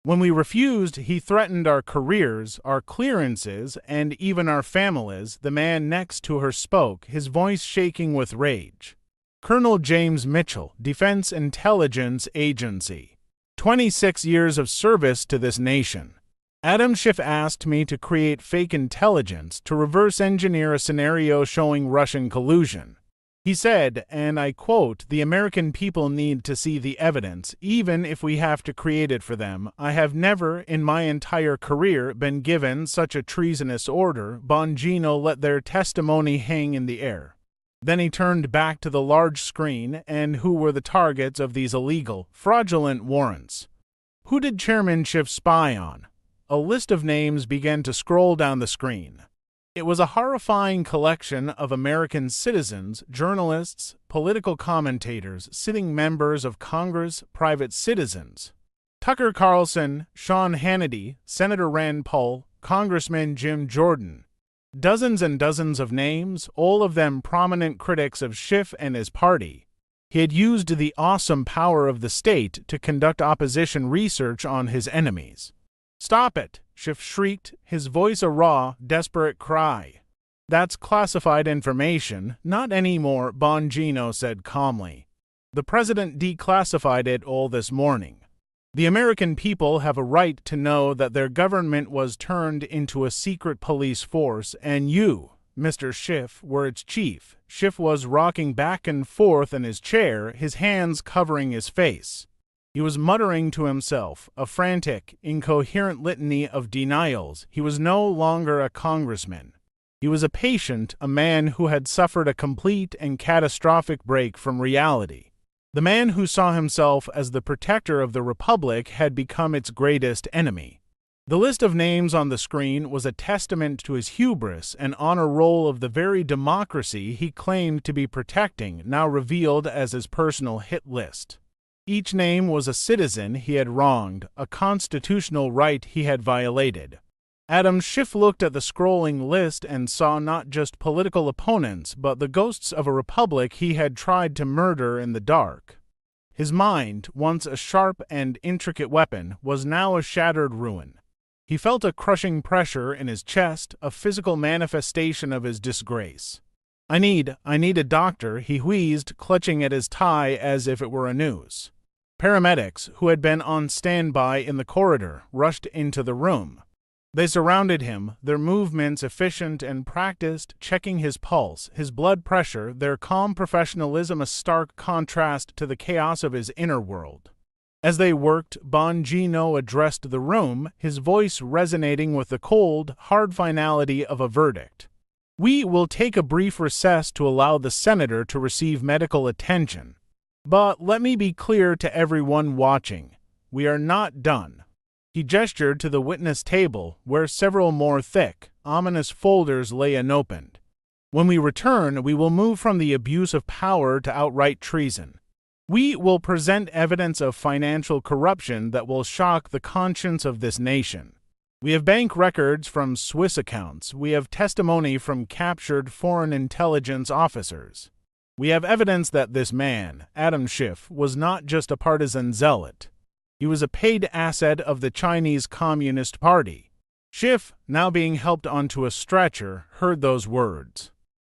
When we refused, he threatened our careers, our clearances, and even our families." The man next to her spoke, his voice shaking with rage. "Colonel James Mitchell, Defense Intelligence Agency. 26 years of service to this nation. Adam Schiff asked me to create fake intelligence to reverse engineer a scenario showing Russian collusion. He said, and I quote, 'The American people need to see the evidence, even if we have to create it for them. I have never, in my entire career, been given such a treasonous order.'" Bongino let their testimony hang in the air. Then he turned back to the large screen. "And who were the targets of these illegal, fraudulent warrants? Who did Chairman Schiff spy on?" A list of names began to scroll down the screen. It was a horrifying collection of American citizens, journalists, political commentators, sitting members of Congress, private citizens. Tucker Carlson, Sean Hannity, Senator Rand Paul, Congressman Jim Jordan. Dozens and dozens of names, all of them prominent critics of Schiff and his party. He had used the awesome power of the state to conduct opposition research on his enemies. "Stop it!" Schiff shrieked, his voice a raw, desperate cry. "That's classified information." "Not anymore," Bongino said calmly. "The president declassified it all this morning. The American people have a right to know that their government was turned into a secret police force, and you, Mr. Schiff, were its chief." Schiff was rocking back and forth in his chair, his hands covering his face. He was muttering to himself, a frantic, incoherent litany of denials. He was no longer a congressman. He was a patient, a man who had suffered a complete and catastrophic break from reality. The man who saw himself as the protector of the Republic had become its greatest enemy. The list of names on the screen was a testament to his hubris, an honor roll of the very democracy he claimed to be protecting, now revealed as his personal hit list. Each name was a citizen he had wronged, a constitutional right he had violated. Adam Schiff looked at the scrolling list and saw not just political opponents, but the ghosts of a republic he had tried to murder in the dark. His mind, once a sharp and intricate weapon, was now a shattered ruin. He felt a crushing pressure in his chest, a physical manifestation of his disgrace. I need a doctor," he wheezed, clutching at his tie as if it were a noose. Paramedics, who had been on standby in the corridor, rushed into the room. They surrounded him, their movements efficient and practiced, checking his pulse, his blood pressure, their calm professionalism a stark contrast to the chaos of his inner world. As they worked, Bongino addressed the room, his voice resonating with the cold, hard finality of a verdict. "We will take a brief recess to allow the senator to receive medical attention. But let me be clear to everyone watching. We are not done." He gestured to the witness table, where several more thick, ominous folders lay unopened. "When we return, we will move from the abuse of power to outright treason. We will present evidence of financial corruption that will shock the conscience of this nation. We have bank records from Swiss accounts. We have testimony from captured foreign intelligence officers. We have evidence that this man, Adam Schiff, was not just a partisan zealot. He was a paid asset of the Chinese Communist Party." Schiff, now being helped onto a stretcher, heard those words.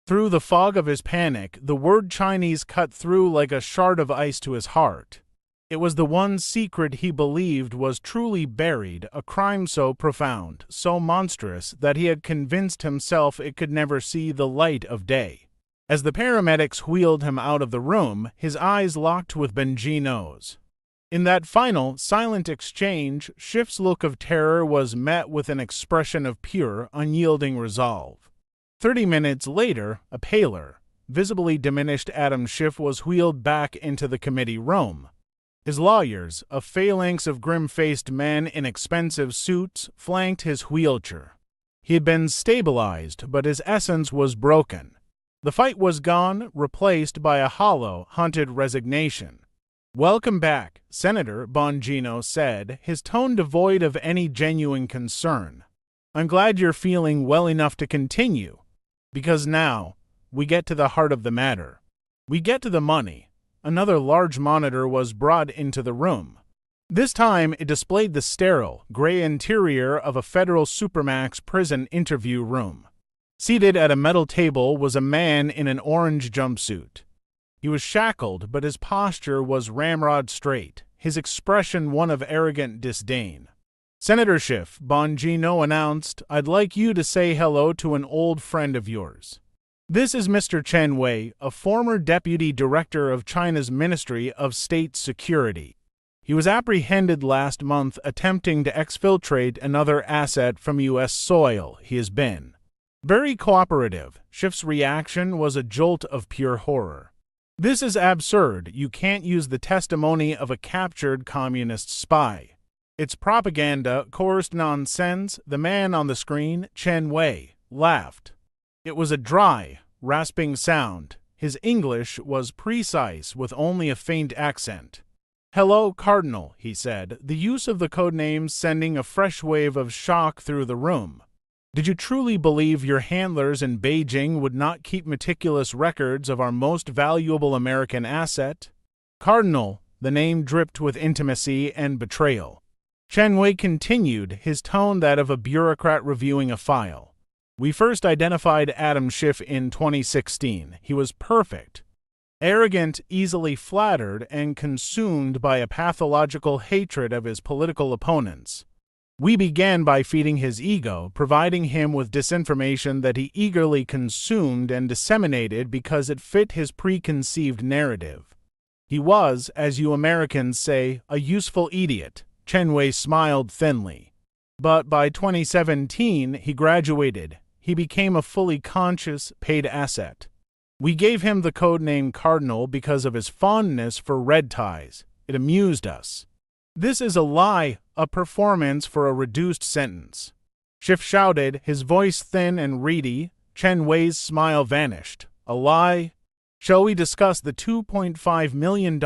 Through the fog of his panic, the word Chinese cut through like a shard of ice to his heart. It was the one secret he believed was truly buried, a crime so profound, so monstrous, that he had convinced himself it could never see the light of day. As the paramedics wheeled him out of the room, his eyes locked with Bongino's. In that final, silent exchange, Schiff's look of terror was met with an expression of pure, unyielding resolve. 30 minutes later, a paler, visibly diminished Adam Schiff was wheeled back into the committee room. His lawyers, a phalanx of grim-faced men in expensive suits, flanked his wheelchair. He had been stabilized, but his essence was broken. The fight was gone, replaced by a hollow, hunted resignation. "Welcome back," Senator Bongino said, his tone devoid of any genuine concern. "I'm glad you're feeling well enough to continue. Because now, we get to the heart of the matter. We get to the money." Another large monitor was brought into the room. This time, it displayed the sterile, gray interior of a federal supermax prison interview room. Seated at a metal table was a man in an orange jumpsuit. He was shackled, but his posture was ramrod straight, his expression one of arrogant disdain. "Senator Schiff," Bongino announced, "I'd like you to say hello to an old friend of yours. This is Mr. Chen Wei, a former deputy director of China's Ministry of State Security. He was apprehended last month attempting to exfiltrate another asset from U.S. soil. He has been very cooperative." Schiff's reaction was a jolt of pure horror. "This is absurd. You can't use the testimony of a captured communist spy. It's propaganda, coerced nonsense." The man on the screen, Chen Wei, laughed. It was a dry, rasping sound. His English was precise, with only a faint accent. "Hello, Cardinal," he said, the use of the codename sending a fresh wave of shock through the room. "Did you truly believe your handlers in Beijing would not keep meticulous records of our most valuable American asset?" "Cardinal," the name dripped with intimacy and betrayal. Chen Wei continued, his tone that of a bureaucrat reviewing a file. "We first identified Adam Schiff in 2016. He was perfect. Arrogant, easily flattered, and consumed by a pathological hatred of his political opponents. We began by feeding his ego, providing him with disinformation that he eagerly consumed and disseminated because it fit his preconceived narrative. He was, as you Americans say, a useful idiot." Chen Wei smiled thinly. "But by 2017, he graduated. He became a fully conscious, paid asset. We gave him the codename Cardinal because of his fondness for red ties. It amused us." "This is a lie, a performance for a reduced sentence." Schiff shouted, his voice thin and reedy. Chen Wei's smile vanished. "A lie? Shall we discuss the $2.5 million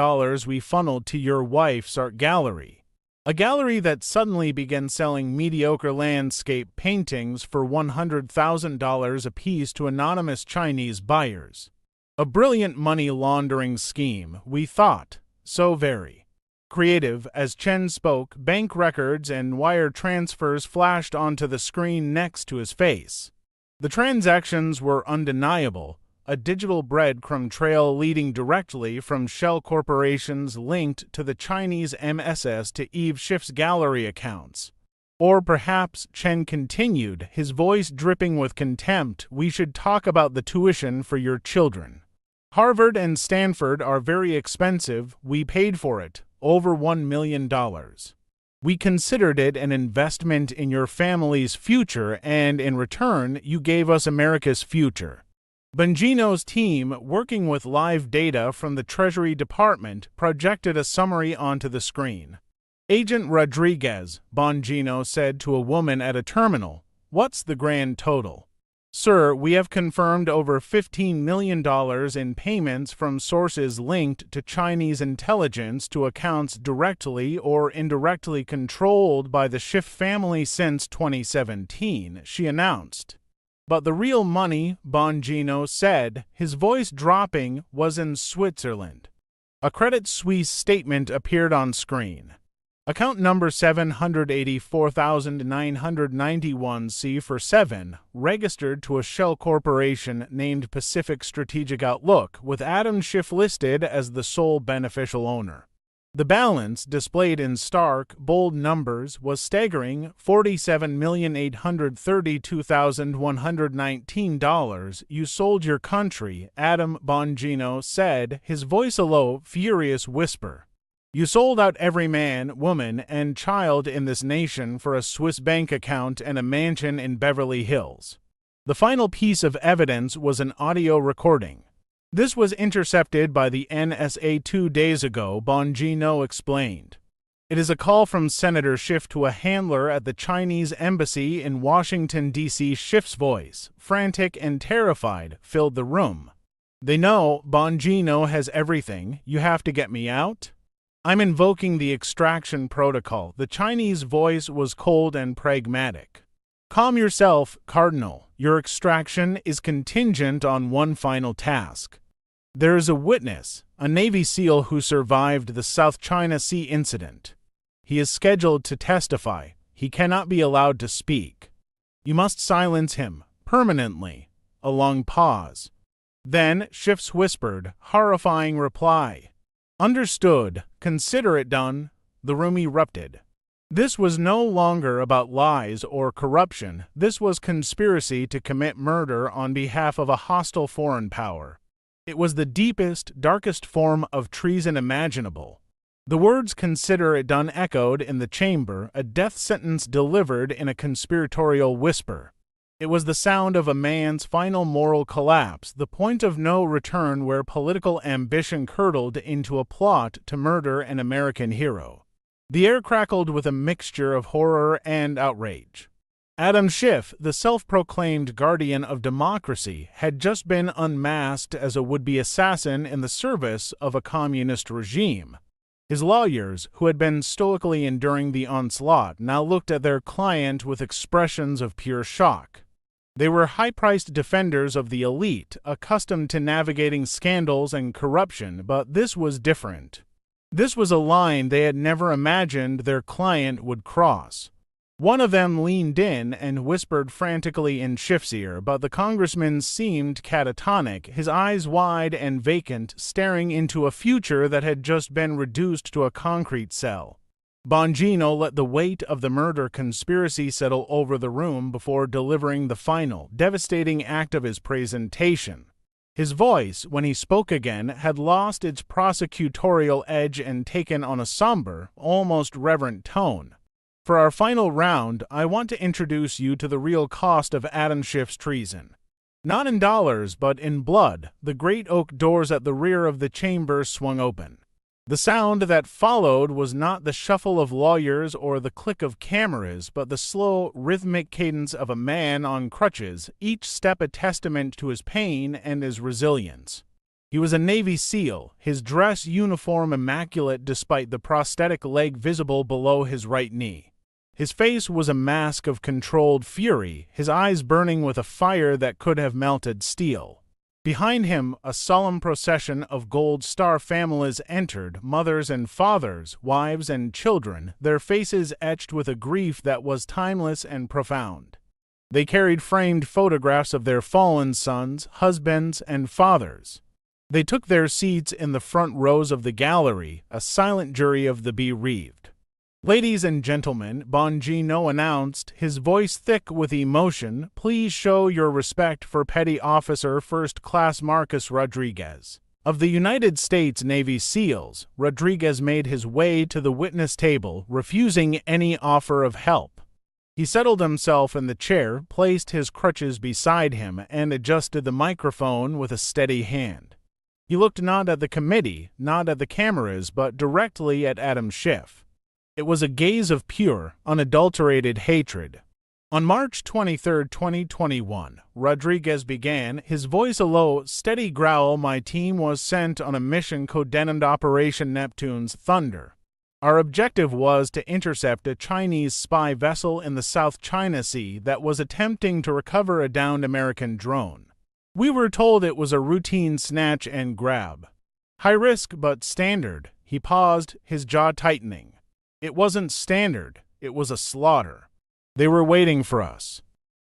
we funneled to your wife's art gallery? A gallery that suddenly began selling mediocre landscape paintings for $100,000 apiece to anonymous Chinese buyers. A brilliant money laundering scheme, we thought. So very creative." As Chen spoke, bank records and wire transfers flashed onto the screen next to his face. The transactions were undeniable, a digital breadcrumb trail leading directly from shell corporations linked to the Chinese MSS to Eve Schiff's gallery accounts. "Or perhaps," Chen continued, his voice dripping with contempt, "we should talk about the tuition for your children. Harvard and Stanford are very expensive. We paid for it. Over $1 million. We considered it an investment in your family's future, and in return, you gave us America's future." Bongino's team, working with live data from the Treasury Department, projected a summary onto the screen. "Agent Rodriguez," Bongino said to a woman at a terminal, "what's the grand total?" "Sir, we have confirmed over $15 million in payments from sources linked to Chinese intelligence to accounts directly or indirectly controlled by the Schiff family since 2017, she announced. "But the real money," Bongino said, his voice dropping, "was in Switzerland." A Credit Suisse statement appeared on screen. Account number 784,991C for 7, registered to a shell corporation named Pacific Strategic Outlook, with Adam Schiff listed as the sole beneficial owner. The balance, displayed in stark, bold numbers, was staggering $47,832,119. You sold your country, Adam Bongino said, his voice a low, furious whisper. You sold out every man, woman, and child in this nation for a Swiss bank account and a mansion in Beverly Hills. The final piece of evidence was an audio recording. This was intercepted by the NSA 2 days ago, Bongino explained. It is a call from Senator Schiff to a handler at the Chinese embassy in Washington, D.C. Schiff's voice, frantic and terrified, filled the room. They know Bongino has everything. You have to get me out? I'm invoking the extraction protocol. The Chinese voice was cold and pragmatic. Calm yourself, Cardinal. Your extraction is contingent on one final task. There is a witness, a Navy SEAL who survived the South China Sea incident. He is scheduled to testify. He cannot be allowed to speak. You must silence him, permanently. A long pause. Then Schiff's whispered, horrifying reply. Understood. Consider it done. The room erupted. This was no longer about lies or corruption. This was conspiracy to commit murder on behalf of a hostile foreign power. It was the deepest, darkest form of treason imaginable. The words "consider it done" echoed in the chamber, a death sentence delivered in a conspiratorial whisper. It was the sound of a man's final moral collapse, the point of no return where political ambition curdled into a plot to murder an American hero. The air crackled with a mixture of horror and outrage. Adam Schiff, the self-proclaimed guardian of democracy, had just been unmasked as a would-be assassin in the service of a communist regime. His lawyers, who had been stoically enduring the onslaught, now looked at their client with expressions of pure shock. They were high-priced defenders of the elite, accustomed to navigating scandals and corruption, but this was different. This was a line they had never imagined their client would cross. One of them leaned in and whispered frantically in Schiff's ear, but the congressman seemed catatonic, his eyes wide and vacant, staring into a future that had just been reduced to a concrete cell. Bongino let the weight of the murder conspiracy settle over the room before delivering the final, devastating act of his presentation. His voice, when he spoke again, had lost its prosecutorial edge and taken on a somber, almost reverent tone. For our final round, I want to introduce you to the real cost of Adam Schiff's treason. Not in dollars, but in blood, the great oak doors at the rear of the chamber swung open. The sound that followed was not the shuffle of lawyers or the click of cameras, but the slow, rhythmic cadence of a man on crutches, each step a testament to his pain and his resilience. He was a Navy SEAL, his dress uniform immaculate despite the prosthetic leg visible below his right knee. His face was a mask of controlled fury, his eyes burning with a fire that could have melted steel. Behind him, a solemn procession of Gold Star families entered, mothers and fathers, wives and children, their faces etched with a grief that was timeless and profound. They carried framed photographs of their fallen sons, husbands, and fathers. They took their seats in the front rows of the gallery, a silent jury of the bereaved. Ladies and gentlemen, Bongino announced, his voice thick with emotion, please show your respect for Petty Officer First Class Marcus Rodriguez. Of the United States Navy SEALs, Rodriguez made his way to the witness table, refusing any offer of help. He settled himself in the chair, placed his crutches beside him, and adjusted the microphone with a steady hand. He looked not at the committee, not at the cameras, but directly at Adam Schiff. It was a gaze of pure, unadulterated hatred. On March 23, 2021, Rodriguez began, his voice a low, steady growl. My team was sent on a mission codenamed Operation Neptune's Thunder. Our objective was to intercept a Chinese spy vessel in the South China Sea that was attempting to recover a downed American drone. We were told it was a routine snatch and grab. High risk, but standard. He paused, his jaw tightening. It wasn't standard, it was a slaughter. They were waiting for us.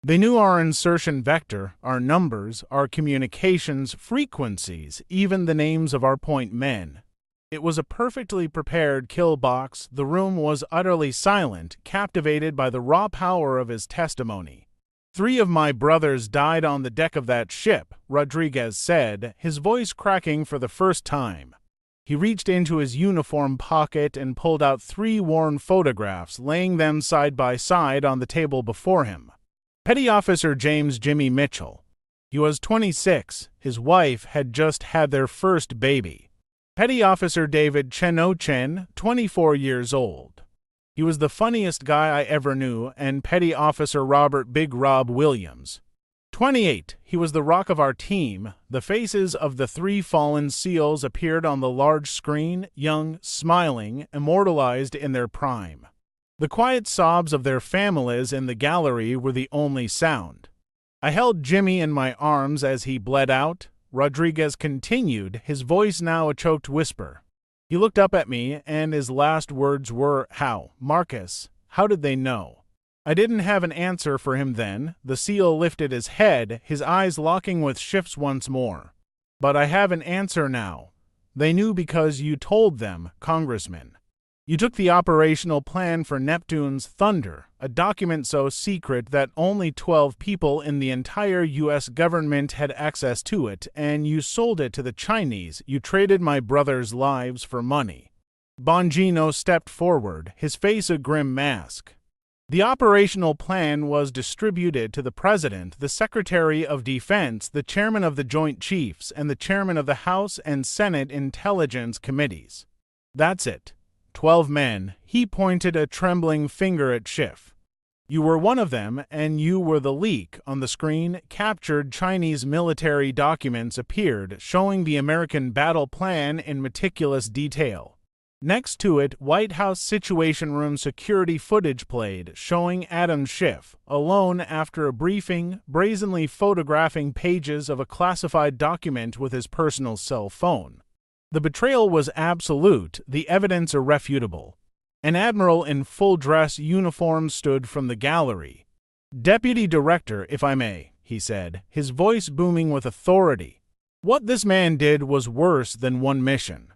They knew our insertion vector, our numbers, our communications frequencies, even the names of our point men. It was a perfectly prepared kill box. The room was utterly silent, captivated by the raw power of his testimony. 3 of my brothers died on the deck of that ship, Rodriguez said, his voice cracking for the first time. He reached into his uniform pocket and pulled out 3 worn photographs, laying them side by side on the table before him. Petty Officer James Jimmy Mitchell. He was 26. His wife had just had their first baby. Petty Officer David Chen, 24 years old. He was the funniest guy I ever knew, and Petty Officer Robert Big Rob Williams. 28. He was the rock of our team. The faces of the 3 fallen SEALs appeared on the large screen, young, smiling, immortalized in their prime. The quiet sobs of their families in the gallery were the only sound. I held Jimmy in my arms as he bled out. Rodriguez continued, his voice now a choked whisper. He looked up at me, and his last words were, "How, Marcus, how did they know?" I didn't have an answer for him then. The SEAL lifted his head, his eyes locking with Schiff's once more. "But I have an answer now. They knew because you told them, Congressman. You took the operational plan for Neptune's Thunder, a document so secret that only 12 people in the entire U.S. government had access to it, and you sold it to the Chinese. You traded my brothers' lives for money." Bongino stepped forward, his face a grim mask. "The operational plan was distributed to the President, the Secretary of Defense, the Chairman of the Joint Chiefs, and the Chairman of the House and Senate Intelligence Committees. That's it. 12 men." He pointed a trembling finger at Schiff. "You were one of them, and you were the leak." On the screen, captured Chinese military documents appeared, showing the American battle plan in meticulous detail. Next to it, White House Situation Room security footage played, showing Adam Schiff, alone after a briefing, brazenly photographing pages of a classified document with his personal cell phone. The betrayal was absolute, the evidence irrefutable. An admiral in full-dress uniform stood from the gallery. "Deputy Director, if I may," he said, his voice booming with authority. "What this man did was worse than one mission.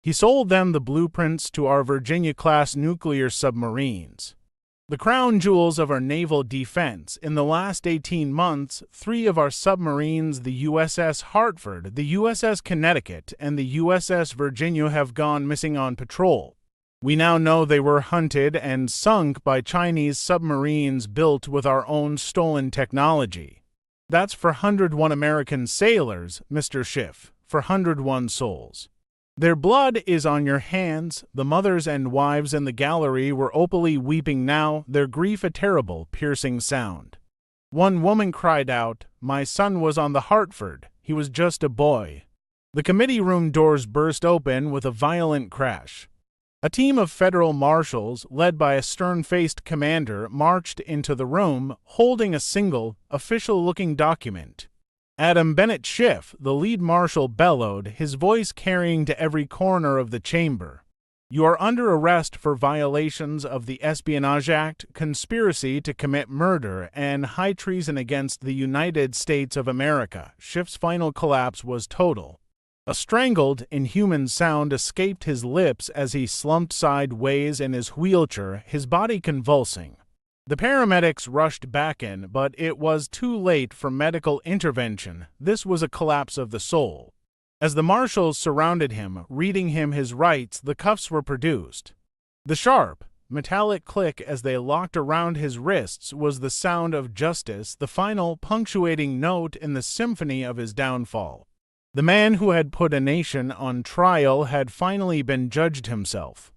He sold them the blueprints to our Virginia-class nuclear submarines. The crown jewels of our naval defense. In the last 18 months, 3 of our submarines, the USS Hartford, the USS Connecticut, and the USS Virginia, have gone missing on patrol. We now know they were hunted and sunk by Chinese submarines built with our own stolen technology. That's for 101 American sailors, Mr. Schiff, for 101 souls. Their blood is on your hands." The mothers and wives in the gallery were openly weeping now, their grief a terrible, piercing sound. One woman cried out, "My son was on the Hartford. He was just a boy." The committee room doors burst open with a violent crash. A team of federal marshals, led by a stern-faced commander, marched into the room, holding a single, official-looking document. "Adam Bennett Schiff," the lead marshal bellowed, his voice carrying to every corner of the chamber. "You are under arrest for violations of the Espionage Act, conspiracy to commit murder, and high treason against the United States of America." Schiff's final collapse was total. A strangled, inhuman sound escaped his lips as he slumped sideways in his wheelchair, his body convulsing. The paramedics rushed back in, but it was too late for medical intervention. This was a collapse of the soul. As the marshals surrounded him, reading him his rights, the cuffs were produced. The sharp, metallic click as they locked around his wrists was the sound of justice, the final punctuating note in the symphony of his downfall. The man who had put a nation on trial had finally been judged himself.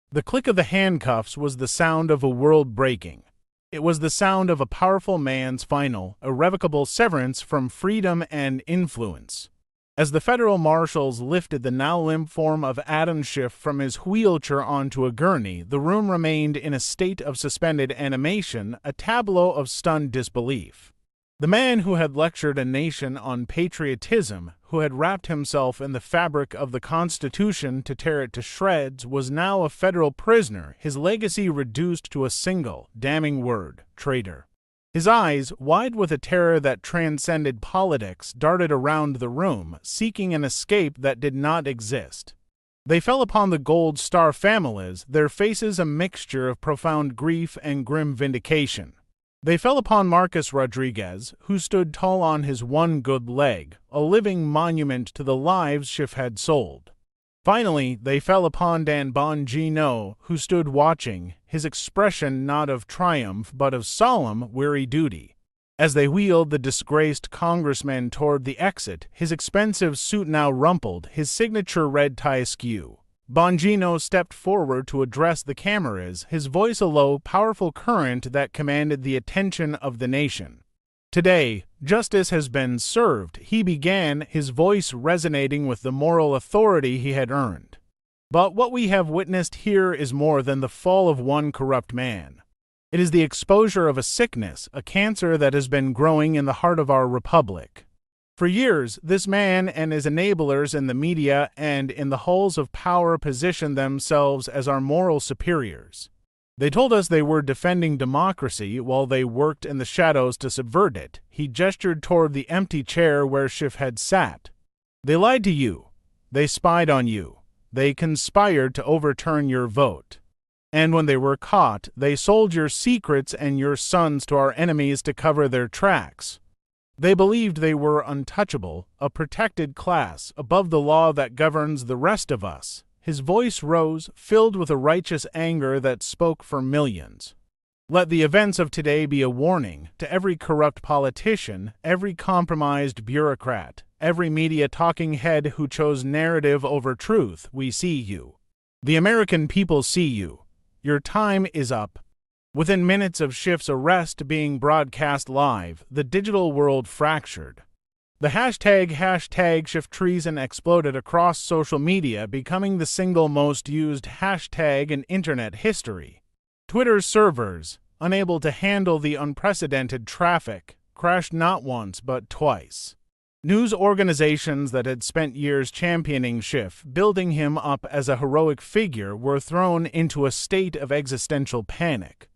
The click of the handcuffs was the sound of a world breaking. It was the sound of a powerful man's final, irrevocable severance from freedom and influence. As the federal marshals lifted the now limp form of Adam Schiff from his wheelchair onto a gurney, the room remained in a state of suspended animation, a tableau of stunned disbelief. The man who had lectured a nation on patriotism, who had wrapped himself in the fabric of the Constitution to tear it to shreds, was now a federal prisoner, his legacy reduced to a single, damning word: traitor. His eyes, wide with a terror that transcended politics, darted around the room, seeking an escape that did not exist. They fell upon the Gold Star families, their faces a mixture of profound grief and grim vindication. They fell upon Marcus Rodriguez, who stood tall on his one good leg, a living monument to the lives Schiff had sold. Finally, they fell upon Dan Bongino, who stood watching, his expression not of triumph but of solemn, weary duty. As they wheeled the disgraced congressman toward the exit, his expensive suit now rumpled, his signature red tie askew, Bongino stepped forward to address the cameras, his voice a low, powerful current that commanded the attention of the nation. Today, justice has been served, he began, his voice resonating with the moral authority he had earned. But what we have witnessed here is more than the fall of one corrupt man. It is the exposure of a sickness, a cancer that has been growing in the heart of our republic. For years, this man and his enablers in the media and in the halls of power positioned themselves as our moral superiors. They told us they were defending democracy while they worked in the shadows to subvert it. He gestured toward the empty chair where Schiff had sat. They lied to you. They spied on you. They conspired to overturn your vote. And when they were caught, they sold your secrets and your sons to our enemies to cover their tracks. They believed they were untouchable, a protected class, above the law that governs the rest of us. His voice rose, filled with a righteous anger that spoke for millions. Let the events of today be a warning to every corrupt politician, every compromised bureaucrat, every media talking head who chose narrative over truth. We see you. The American people see you. Your time is up. Within minutes of Schiff's arrest being broadcast live, the digital world fractured. The hashtag Schiff treason exploded across social media, becoming the single most used hashtag in internet history. Twitter's servers, unable to handle the unprecedented traffic, crashed not once but twice. News organizations that had spent years championing Schiff, building him up as a heroic figure, were thrown into a state of existential panic.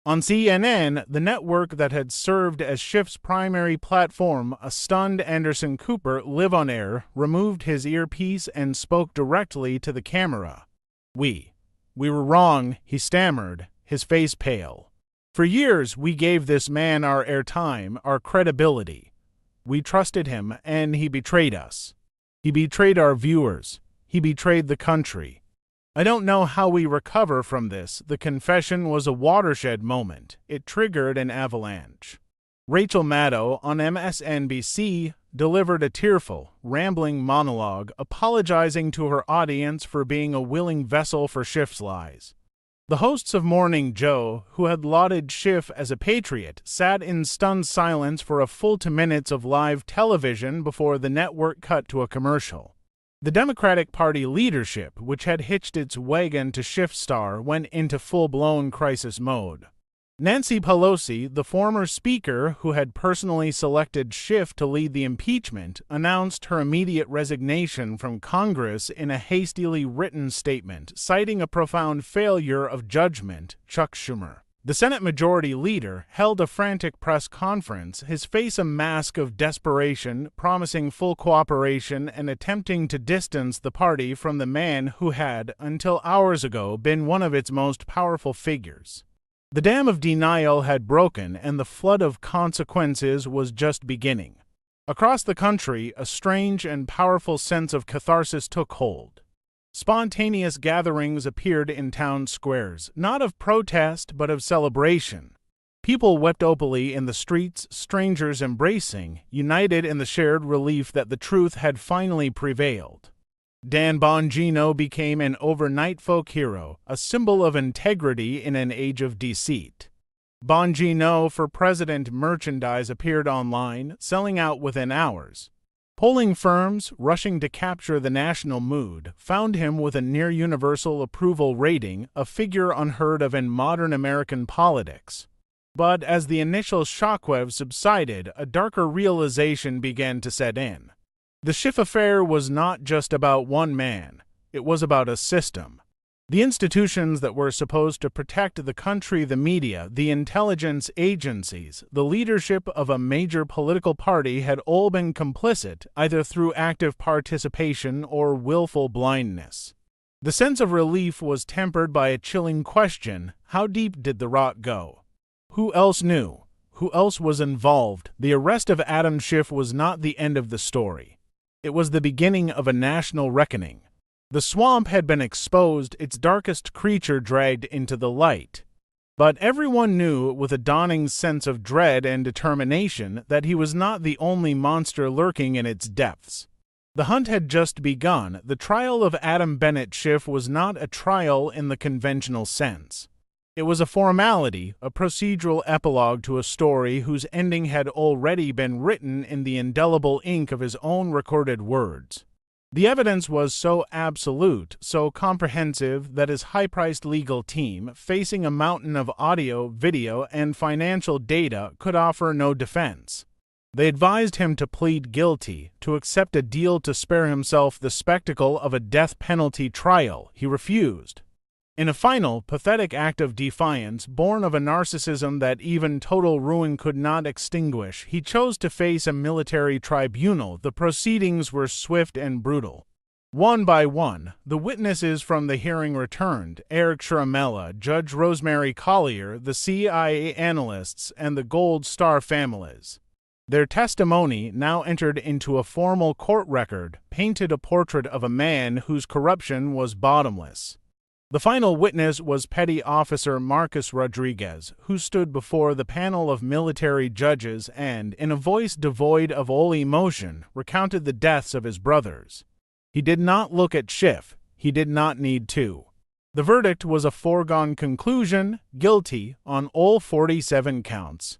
On CNN, the network that had served as Schiff's primary platform, a stunned Anderson Cooper, live on air, removed his earpiece and spoke directly to the camera. We were wrong, he stammered, his face pale. For years, we gave this man our airtime, our credibility. We trusted him, and he betrayed us. He betrayed our viewers. He betrayed the country. I don't know how we recover from this. The confession was a watershed moment. It triggered an avalanche. Rachel Maddow on MSNBC delivered a tearful, rambling monologue apologizing to her audience for being a willing vessel for Schiff's lies. The hosts of Morning Joe, who had lauded Schiff as a patriot, sat in stunned silence for a full 2 minutes of live television before the network cut to a commercial. The Democratic Party leadership, which had hitched its wagon to Schiff's star, went into full-blown crisis mode. Nancy Pelosi, the former speaker who had personally selected Schiff to lead the impeachment, announced her immediate resignation from Congress in a hastily written statement, citing a profound failure of judgment. Chuck Schumer, the Senate Majority Leader, held a frantic press conference, his face a mask of desperation, promising full cooperation and attempting to distance the party from the man who had, until hours ago, been one of its most powerful figures. The dam of denial had broken, and the flood of consequences was just beginning. Across the country, a strange and powerful sense of catharsis took hold. Spontaneous gatherings appeared in town squares, not of protest but of celebration. People wept openly in the streets, strangers embracing, united in the shared relief that the truth had finally prevailed. Dan Bongino became an overnight folk hero, a symbol of integrity in an age of deceit. Bongino for President merchandise appeared online, selling out within hours. Polling firms, rushing to capture the national mood, found him with a near-universal approval rating, a figure unheard of in modern American politics. But as the initial shockwave subsided, a darker realization began to set in. The Schiff affair was not just about one man, it was about a system. The institutions that were supposed to protect the country, the media, the intelligence agencies, the leadership of a major political party had all been complicit, either through active participation or willful blindness. The sense of relief was tempered by a chilling question: how deep did the rot go? Who else knew? Who else was involved? The arrest of Adam Schiff was not the end of the story. It was the beginning of a national reckoning. The swamp had been exposed, its darkest creature dragged into the light. But everyone knew, with a dawning sense of dread and determination, that he was not the only monster lurking in its depths. The hunt had just begun. The trial of Adam Bennett Schiff was not a trial in the conventional sense. It was a formality, a procedural epilogue to a story whose ending had already been written in the indelible ink of his own recorded words. The evidence was so absolute, so comprehensive, that his high-priced legal team, facing a mountain of audio, video, and financial data, could offer no defense. They advised him to plead guilty, to accept a deal to spare himself the spectacle of a death penalty trial. He refused. In a final, pathetic act of defiance, born of a narcissism that even total ruin could not extinguish, he chose to face a military tribunal. The proceedings were swift and brutal. One by one, the witnesses from the hearing returned: Eric Shiramella, Judge Rosemary Collier, the CIA analysts, and the Gold Star families. Their testimony, now entered into a formal court record, painted a portrait of a man whose corruption was bottomless. The final witness was Petty Officer Marcus Rodriguez, who stood before the panel of military judges and, in a voice devoid of all emotion, recounted the deaths of his brothers. He did not look at Schiff. He did not need to. The verdict was a foregone conclusion: guilty on all 47 counts.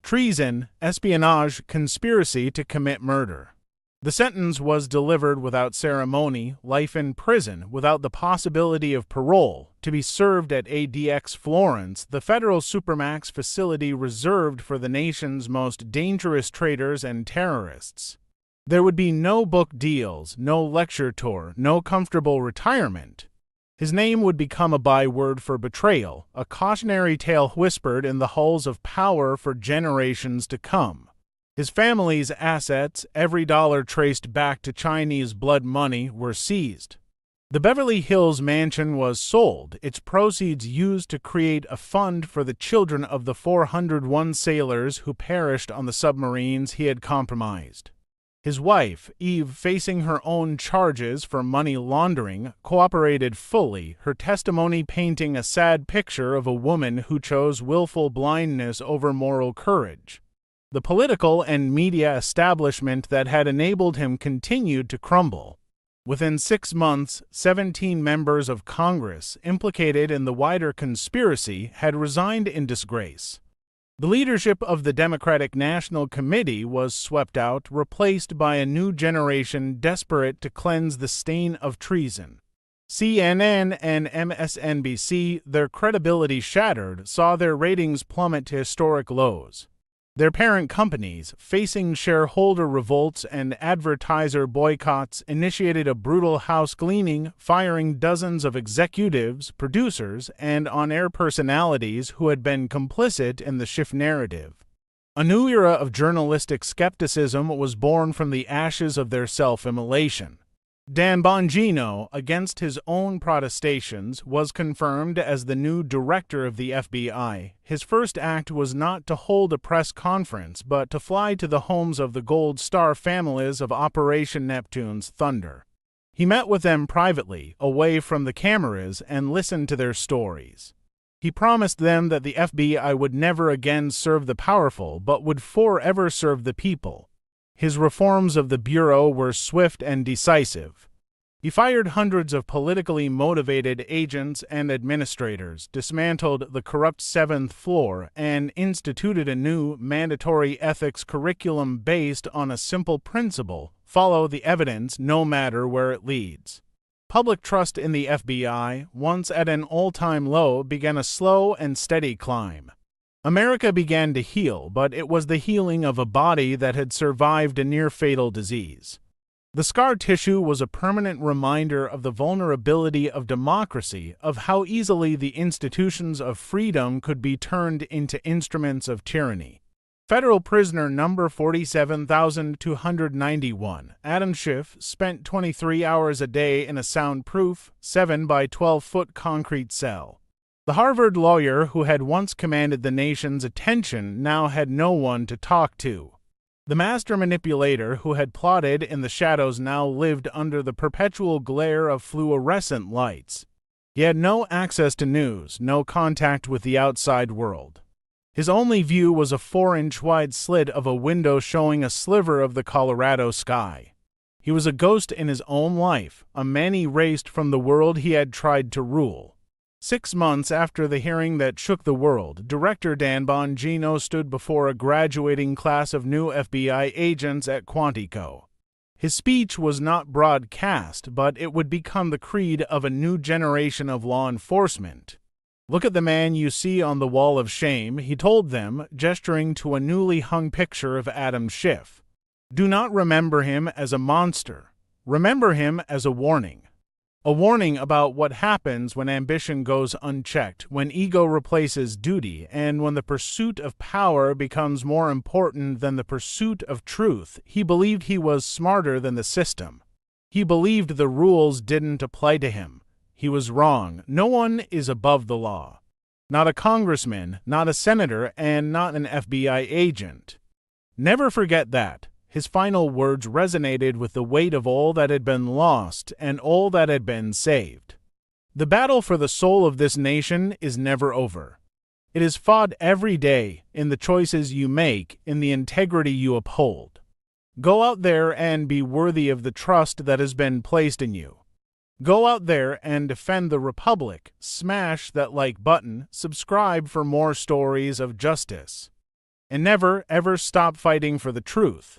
Treason, espionage, conspiracy to commit murder. The sentence was delivered without ceremony: life in prison, without the possibility of parole, to be served at ADX Florence, the federal supermax facility reserved for the nation's most dangerous traitors and terrorists. There would be no book deals, no lecture tour, no comfortable retirement. His name would become a byword for betrayal, a cautionary tale whispered in the halls of power for generations to come. His family's assets, every dollar traced back to Chinese blood money, were seized. The Beverly Hills mansion was sold, its proceeds used to create a fund for the children of the 401 sailors who perished on the submarines he had compromised. His wife, Eve, facing her own charges for money laundering, cooperated fully, her testimony painting a sad picture of a woman who chose willful blindness over moral courage. The political and media establishment that had enabled him continued to crumble. Within 6 months, 17 members of Congress implicated in the wider conspiracy had resigned in disgrace. The leadership of the Democratic National Committee was swept out, replaced by a new generation desperate to cleanse the stain of treason. CNN and MSNBC, their credibility shattered, saw their ratings plummet to historic lows. Their parent companies, facing shareholder revolts and advertiser boycotts, initiated a brutal house cleaning, firing dozens of executives, producers, and on-air personalities who had been complicit in the Schiff narrative. A new era of journalistic skepticism was born from the ashes of their self-immolation. Dan Bongino, against his own protestations, was confirmed as the new director of the FBI. His first act was not to hold a press conference, but to fly to the homes of the Gold Star families of Operation Neptune's Thunder. He met with them privately, away from the cameras, and listened to their stories. He promised them that the FBI would never again serve the powerful, but would forever serve the people. His reforms of the Bureau were swift and decisive. He fired hundreds of politically motivated agents and administrators, dismantled the corrupt seventh floor, and instituted a new mandatory ethics curriculum based on a simple principle: follow the evidence no matter where it leads. Public trust in the FBI, once at an all-time low, began a slow and steady climb. America began to heal, but it was the healing of a body that had survived a near-fatal disease. The scar tissue was a permanent reminder of the vulnerability of democracy, of how easily the institutions of freedom could be turned into instruments of tyranny. Federal prisoner number 47,291, Adam Schiff, spent 23 hours a day in a soundproof 7 by 12-foot concrete cell. The Harvard lawyer who had once commanded the nation's attention now had no one to talk to. The master manipulator who had plotted in the shadows now lived under the perpetual glare of fluorescent lights. He had no access to news, no contact with the outside world. His only view was a 4-inch wide slit of a window showing a sliver of the Colorado sky. He was a ghost in his own life, a man erased from the world he had tried to rule. 6 months after the hearing that shook the world, Director Bongino stood before a graduating class of new FBI agents at Quantico. His speech was not broadcast, but it would become the creed of a new generation of law enforcement. "Look at the man you see on the wall of shame," he told them, gesturing to a newly hung picture of Adam Schiff. "Do not remember him as a monster. Remember him as a warning. A warning about what happens when ambition goes unchecked, when ego replaces duty, and when the pursuit of power becomes more important than the pursuit of truth." He believed he was smarter than the system. He believed the rules didn't apply to him. He was wrong. No one is above the law. Not a congressman, not a senator, and not an FBI agent. Never forget that. His final words resonated with the weight of all that had been lost and all that had been saved. The battle for the soul of this nation is never over. It is fought every day in the choices you make, in the integrity you uphold. Go out there and be worthy of the trust that has been placed in you. Go out there and defend the Republic. Smash that like button, subscribe for more stories of justice. And never, ever stop fighting for the truth.